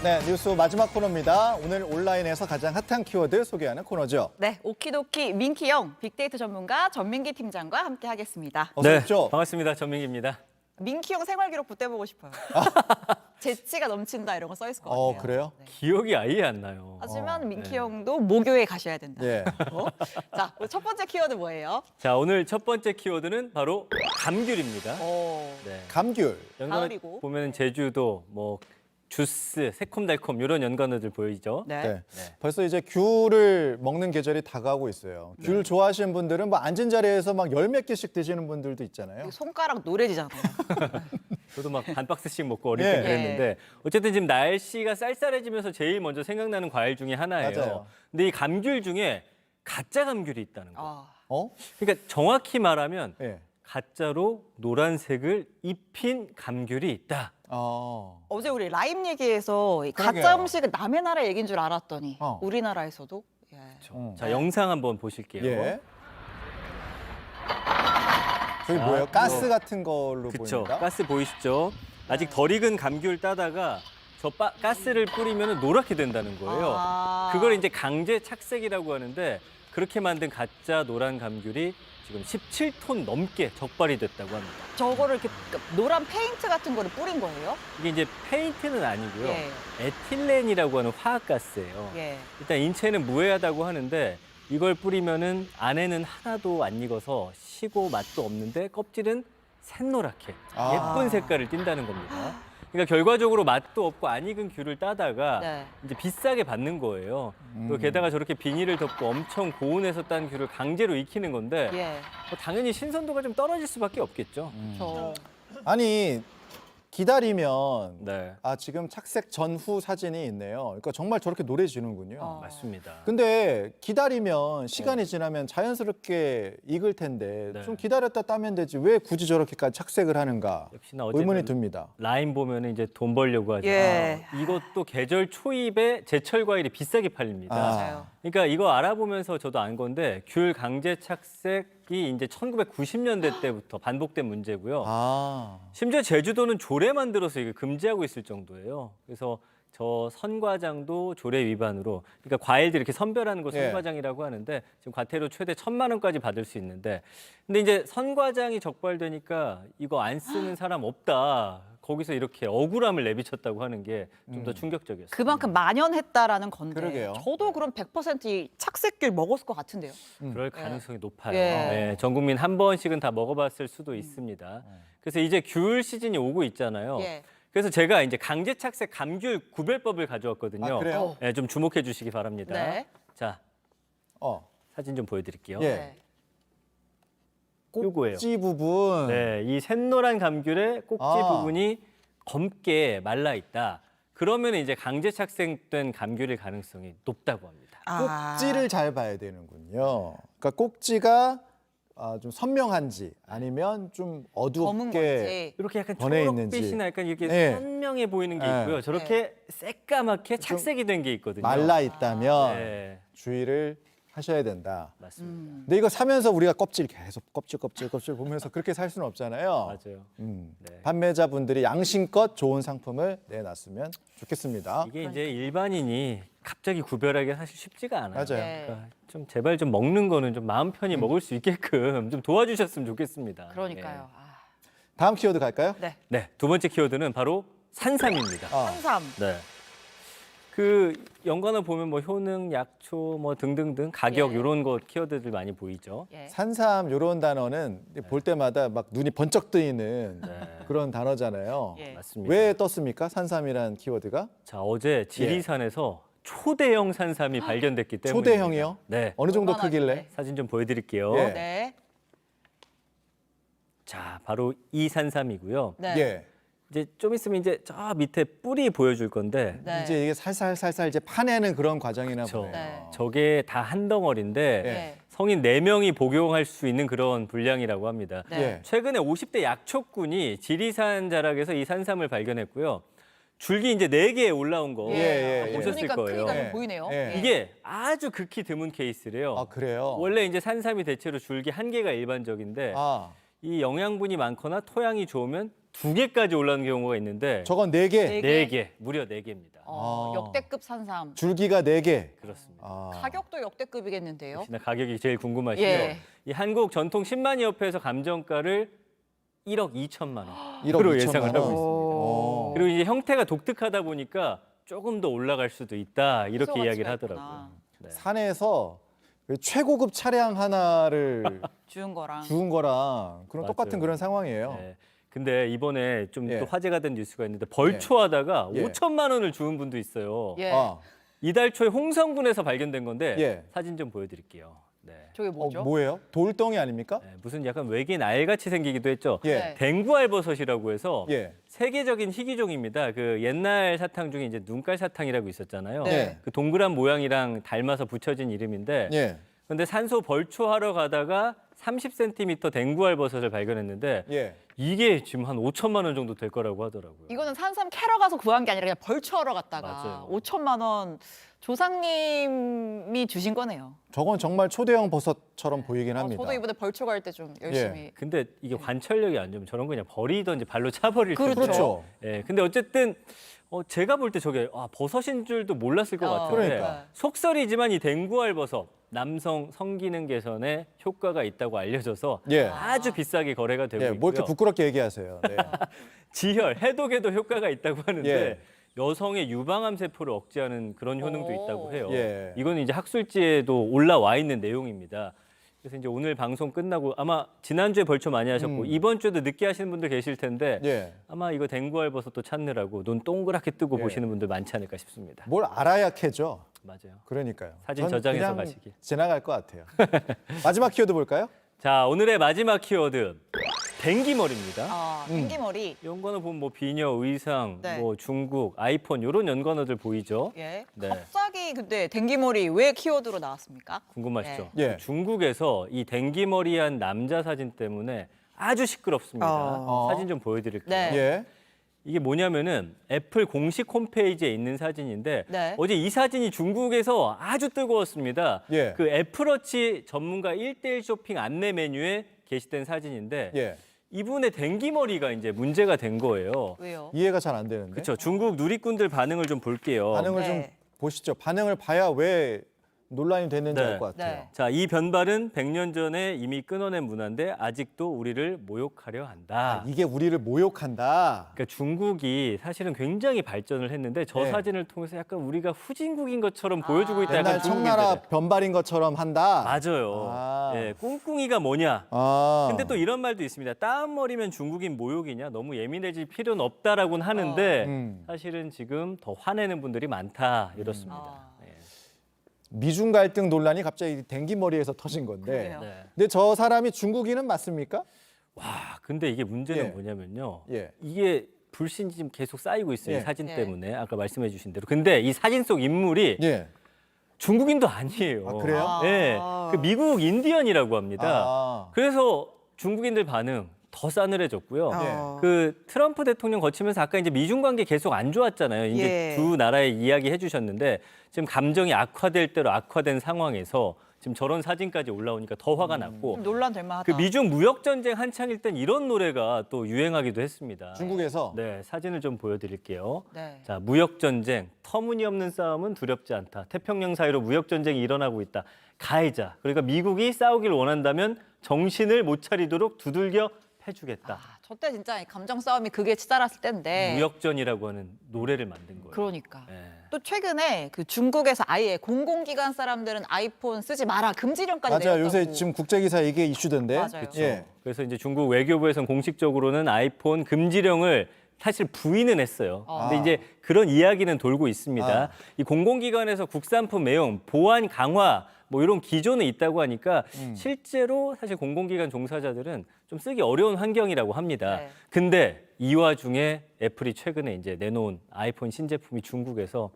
네, 뉴스 마지막 코너입니다. 오늘 온라인에서 가장 핫한 키워드 소개하는 코너죠. 네, 오키도키 민키형 빅데이터 전문가 전민기 팀장과 함께 하겠습니다. 어서 오십시오. 반갑습니다. 전민기입니다. 민키형 생활기록부 떼보고 싶어요. 재치가 넘친다 이런 거 써 있을 것 같아요. 그래요? 기억이 아예 안 나요. 하지만 민키형도 모교에 가셔야 된다. 예. 자, 첫 번째 키워드 뭐예요? 자, 오늘 첫 번째 키워드는 바로 감귤입니다. 네. 감귤. 가을이고. 보면 제주도, 뭐 주스, 새콤달콤 이런 연관어들 보이죠? 네. 벌써 이제 귤을 먹는 계절이 다가오고 있어요. 귤 좋아하시는 분들은 뭐 앉은 자리에서 막 열 몇 개씩 드시는 분들도 있잖아요. 손가락 노래지잖아요. 저도 막 반 박스씩 먹고 어릴 때 예. 그랬는데 어쨌든 지금 날씨가 쌀쌀해지면서 제일 먼저 생각나는 과일 중에 하나예요. 맞아요. 근데 이 감귤 중에 가짜 감귤이 있다는 거. 어? 그러니까 정확히 말하면 예. 가짜로 노란색을 입힌 감귤이 있다. 어제 우리 라임 얘기에서 이 가짜 그러게요. 음식은 남의 나라 얘기인 줄 알았더니 우리나라에서도 자, 영상 한번 보실게요. 예. 저기 뭐예요? 가스 같은 걸로 그렇죠. 보입니다. 가스 보이시죠? 아직 덜 익은 감귤 따다가 저 가스를 뿌리면 노랗게 된다는 거예요. 그걸 이제 강제 착색이라고 하는데 그렇게 만든 가짜 노란 감귤이 지금 17톤 넘게 적발이 됐다고 합니다. 저거를 이렇게 노란 페인트 같은 거를 뿌린 거예요? 이게 이제 페인트는 아니고요. 예. 에틸렌이라고 하는 화학가스예요. 예. 일단 인체는 무해하다고 하는데 이걸 뿌리면은 안에는 하나도 안 익어서 시고 맛도 없는데 껍질은 샛노랗게 예쁜 색깔을 띈다는 겁니다. 그러니까 결과적으로 맛도 없고 안 익은 귤을 따다가 네. 이제 비싸게 받는 거예요. 또 게다가 저렇게 비닐을 덮고 엄청 고온에서 딴 귤을 강제로 익히는 건데 예. 뭐 당연히 신선도가 좀 떨어질 수밖에 없겠죠. 아니 기다리면 네. 지금 착색 전후 사진이 있네요. 그러니까 정말 저렇게 노래지는군요. 맞습니다. 근데 기다리면 시간이 지나면 자연스럽게 익을 텐데 네. 좀 기다렸다 따면 되지 왜 굳이 저렇게까지 착색을 하는가 역시나 어쨌든 의문이 듭니다. 라인 보면은 이제 돈 벌려고 하죠. 예. 이것도 계절 초입에 제철 과일이 비싸게 팔립니다. 맞아요. 그러니까 이거 알아보면서 저도 안 건데 귤 강제 착색이 이제 1990년대 때부터 반복된 문제고요. 심지어 제주도는 조례 만들어서 이거 금지하고 있을 정도예요. 그래서 저 선과장도 조례 위반으로, 그러니까 과일들 이렇게 선별하는 거 선과장이라고 하는데 지금 과태료 최대 1,000만 원까지 받을 수 있는데, 근데 이제 선과장이 적발되니까 이거 안 쓰는 사람 없다. 거기서 이렇게 억울함을 내비쳤다고 하는 게 좀 더 충격적이었어요. 그만큼 만연했다라는 건데. 그러게요. 저도 그럼 100% 착색귤 먹었을 것 같은데요. 그럴 가능성이 높아요. 예. 네, 전 국민 한 번씩은 다 먹어봤을 수도 있습니다. 그래서 이제 귤 시즌이 오고 있잖아요. 예. 그래서 제가 이제 강제 착색 감귤 구별법을 가져왔거든요. 그래요? 네, 좀 주목해 주시기 바랍니다. 네. 자, 사진 좀 보여드릴게요. 예. 요거예요. 꼭지 부분. 네, 이 샛노란 감귤의 꼭지 부분이 검게 말라 있다. 그러면 이제 강제 착색된 감귤일 가능성이 높다고 합니다. 꼭지를 잘 봐야 되는군요. 그러니까 꼭지가 좀 선명한지 아니면 좀 검은 어둡게 건지. 이렇게 약간 변해 있는지. 초록빛이나 약간 이렇게 네. 선명해 보이는 게 네. 있고요. 저렇게 새까맣게 착색이 된 게 있거든요. 말라 있다면 네, 주의를 하셔야 된다. 맞습니다. 근데 이거 사면서 우리가 껍질 계속 껍질 보면서 그렇게 살 수는 없잖아요. 맞아요. 네. 판매자분들이 양심껏 좋은 상품을 내놨으면 좋겠습니다. 이게 이제 일반인이 갑자기 구별하기 사실 쉽지가 않아요. 맞아요. 그러니까 좀 제발 좀 먹는 거는 좀 마음 편히 먹을 수 있게끔 좀 도와주셨으면 좋겠습니다. 그러니까요. 다음 키워드 갈까요? 네, 두 번째 키워드는 바로 산삼입니다. 산삼. 네. 그 연관어 보면 뭐 효능, 약초 뭐 등등등 가격 이런 거 키워드들 많이 보이죠. 산삼 이런 단어는 볼 때마다 막 눈이 번쩍 뜨이는 그런 단어잖아요. 맞습니다. 왜 떴습니까? 산삼이란 키워드가? 자, 어제 지리산에서 초대형 산삼이 발견됐기 때문에. 초대형이요? 네. 어느 정도 얼마나 크길래? 사진 좀 보여드릴게요. 예. 네. 자, 바로 이 산삼이고요. 네. 예. 이제 좀 있으면 이제 저 밑에 뿌리 보여줄 건데. 네. 이제 이게 살살 이제 파내는 그런 과정이나 그렇죠. 보네요. 네. 저게 다 한 덩어리인데 네. 성인 4명이 복용할 수 있는 그런 분량이라고 합니다. 네. 예. 최근에 50대 약초꾼이 지리산 자락에서 이 산삼을 발견했고요. 줄기 이제 4개 올라온 거 보셨을 보니까 거예요. 크기가 좀 보이네요. 예. 이게 아주 극히 드문 케이스래요. 아, 그래요? 원래 이제 산삼이 대체로 줄기 1개가 일반적인데 이 영양분이 많거나 토양이 좋으면 2개까지 올라오는 경우가 있는데 저건 4개. 4개, 무려 4개입니다. 역대급 산삼. 줄기가 4개. 그렇습니다. 가격도 역대급이겠는데요. 역시나 가격이 제일 궁금하시죠? 예. 이 한국 전통 10만이 협회에서 감정가를 1억 2천만 원 1억 으로 2천만 예상을 하고 원. 있습니다. 그리고 이제 형태가 독특하다 보니까 조금 더 올라갈 수도 있다 이렇게 희소가치가 이야기를 있구나. 하더라고요. 네. 산에서 그 최고급 차량 하나를 주운 거랑. 주운 거랑 그런 맞아요. 똑같은 그런 상황이에요. 네. 근데 이번에 좀 예. 또 화제가 된 뉴스가 있는데 벌초하다가 예. 5천만 원을 주운 분도 있어요. 예. 이달 초에 홍성군에서 발견된 건데 예. 사진 좀 보여드릴게요. 네. 저게 뭐죠? 뭐예요? 돌덩이 아닙니까? 네, 무슨 약간 외계인 알같이 생기기도 했죠. 예. 댕구알버섯이라고 해서 예. 세계적인 희귀종입니다. 그 옛날 사탕 중에 이제 눈깔 사탕이라고 있었잖아요. 네. 그 동그란 모양이랑 닮아서 붙여진 이름인데. 예. 근데 산소 벌초하러 가다가 30cm 댕구알버섯을 발견했는데 예. 이게 지금 한 5천만 원 정도 될 거라고 하더라고요. 이거는 산삼 캐러 가서 구한 게 아니라 그냥 벌초하러 갔다가 맞아요. 5천만 원 조상님이 주신 거네요. 저건 정말 초대형 버섯처럼 보이긴 합니다. 저도 이번에 벌초 갈 때 좀 열심히. 근데 이게 관찰력이 안 좋으면 저런 거 그냥 버리든지 발로 차버릴 그렇죠. 텐데. 그렇죠. 예, 근데 어쨌든 제가 볼 때 저게 버섯인 줄도 몰랐을 것 같은데 그러니까. 속설이지만 이 댕구알버섯 남성 성기능 개선에 효과가 있다고 알려져서 예. 아주 비싸게 거래가 되고 예, 있고요. 뭐 이렇게 부끄럽게 얘기하세요. 네. 지혈, 해독에도 효과가 있다고 하는데 예. 여성의 유방암 세포를 억제하는 그런 효능도 오. 있다고 해요. 예. 이거는 이제 학술지에도 올라와 있는 내용입니다. 그래서 이제 오늘 방송 끝나고 아마 지난주에 벌초 많이 하셨고 이번 주에도 늦게 하시는 분들 계실 텐데 예. 아마 이거 댕구알버섯도 찾느라고 눈 동그랗게 뜨고 예. 보시는 분들 많지 않을까 싶습니다. 뭘 알아야 캐죠. 맞아요. 그러니까요. 사진 전 저장해서 그냥 가시길. 지나갈 것 같아요. 마지막 키워드 볼까요? 자, 오늘의 마지막 키워드 댕기머리입니다. 댕기머리. 연관어 보면 뭐 비녀, 의상, 네. 뭐 중국, 아이폰 이런 연관어들 보이죠? 예. 네. 갑자기 근데 댕기머리 왜 키워드로 나왔습니까? 궁금하시죠? 네. 예. 중국에서 이 댕기머리한 남자 사진 때문에 아주 시끄럽습니다. 사진 좀 보여드릴게요. 네. 예. 이게 뭐냐면은 애플 공식 홈페이지에 있는 사진인데 네. 어제 이 사진이 중국에서 아주 뜨거웠습니다. 예. 그 애플워치 전문가 1:1 쇼핑 안내 메뉴에 게시된 사진인데 예. 이분의 댕기머리가 이제 문제가 된 거예요. 왜요? 이해가 잘 안 되는데. 그렇죠. 중국 누리꾼들 반응을 좀 볼게요. 반응을 좀 네. 보시죠. 반응을 봐야 왜 논란이 됐는지 네. 알 것 같아요. 네. 자, 이 변발은 100년 전에 이미 끊어낸 문화인데 아직도 우리를 모욕하려 한다. 이게 우리를 모욕한다. 그러니까 중국이 사실은 굉장히 발전을 했는데 저 네. 사진을 통해서 약간 우리가 후진국인 것처럼 보여주고 있다. 옛날 약간 청나라 중국인들은. 변발인 것처럼 한다. 맞아요. 아. 예, 꿍꿍이가 뭐냐? 아. 근데 또 이런 말도 있습니다. 따은 머리면 중국인 모욕이냐? 너무 예민해질 필요는 없다라고는 하는데 사실은 지금 더 화내는 분들이 많다 이렇습니다. 예. 미중 갈등 논란이 갑자기 댕기머리에서 터진 건데. 그러게요. 네. 근데 저 사람이 중국인은 맞습니까? 와, 근데 이게 문제는 예. 뭐냐면요. 예. 이게 불신이 지금 계속 쌓이고 있어요. 예. 이 사진 예. 때문에 아까 말씀해 주신 대로. 근데 이 사진 속 인물이 예. 중국인도 아니에요. 아, 그래요? 네, 그 미국 인디언이라고 합니다. 아. 그래서 중국인들 반응 더 싸늘해졌고요. 예. 그 트럼프 대통령 거치면서 아까 이제 미중 관계 계속 안 좋았잖아요. 이제 예. 두 나라의 이야기 해주셨는데 지금 감정이 악화될 대로 악화된 상황에서 지금 저런 사진까지 올라오니까 더 화가 났고 논란 될 만하다. 그 미중 무역 전쟁 한창일 땐 이런 노래가 또 유행하기도 했습니다. 중국에서 네, 사진을 좀 보여드릴게요. 네. 자, 무역 전쟁, 터무니없는 싸움은 두렵지 않다. 태평양 사이로 무역 전쟁이 일어나고 있다. 가해자. 그러니까 미국이 싸우길 원한다면 정신을 못 차리도록 두들겨 패주겠다. 저때 진짜 감정 싸움이 극에 치달았을 때인데. 무역전이라고 하는 노래를 만든 거예요. 그러니까. 네. 또 최근에 그 중국에서 아예 공공기관 사람들은 아이폰 쓰지 마라 금지령까지 맞아요. 내렸다고. 요새 지금 국제기사 이게 이슈던데. 맞아요. 예. 그래서 이제 중국 외교부에서는 공식적으로는 아이폰 금지령을 사실 부인은 했어요. 근데 이제 그런 이야기는 돌고 있습니다. 이 공공기관에서 국산품 애용, 보안 강화 뭐 이런 기조는 있다고 하니까 실제로 사실 공공기관 종사자들은 좀 쓰기 어려운 환경이라고 합니다. 네. 근데 이 와중에 애플이 최근에 이제 내놓은 아이폰 신제품이 중국에서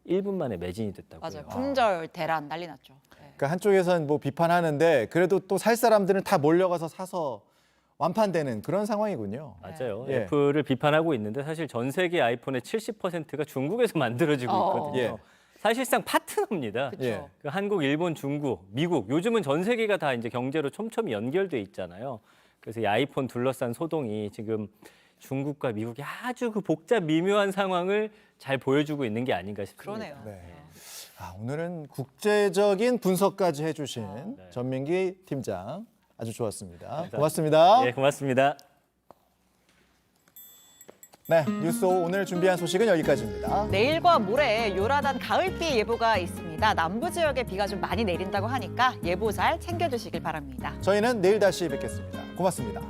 1분 만에 매진이 됐다고요. 맞아요. 품절 대란 난리 났죠. 네. 그러니까 한쪽에서는 뭐 비판하는데 그래도 또 살 사람들은 다 몰려가서 사서 완판되는 그런 상황이군요. 맞아요. 예. 애플을 비판하고 있는데 사실 전 세계 아이폰의 70%가 중국에서 만들어지고 있거든요. 예. 사실상 파트너입니다. 예. 그 한국, 일본, 중국, 미국 요즘은 전 세계가 다 이제 경제로 촘촘히 연결돼 있잖아요. 그래서 이 아이폰 둘러싼 소동이 지금 중국과 미국이 아주 그 복잡 미묘한 상황을 잘 보여주고 있는 게 아닌가 싶습니다. 그러네요. 네. 아, 오늘은 국제적인 분석까지 해주신 네. 전민기 팀장 아주 좋았습니다. 고맙습니다. 예, 고맙습니다. 네, 뉴스 오늘 준비한 소식은 여기까지입니다. 내일과 모레 요란한 가을비 예보가 있습니다. 남부 지역에 비가 좀 많이 내린다고 하니까 예보 잘 챙겨주시길 바랍니다. 저희는 내일 다시 뵙겠습니다. 고맙습니다.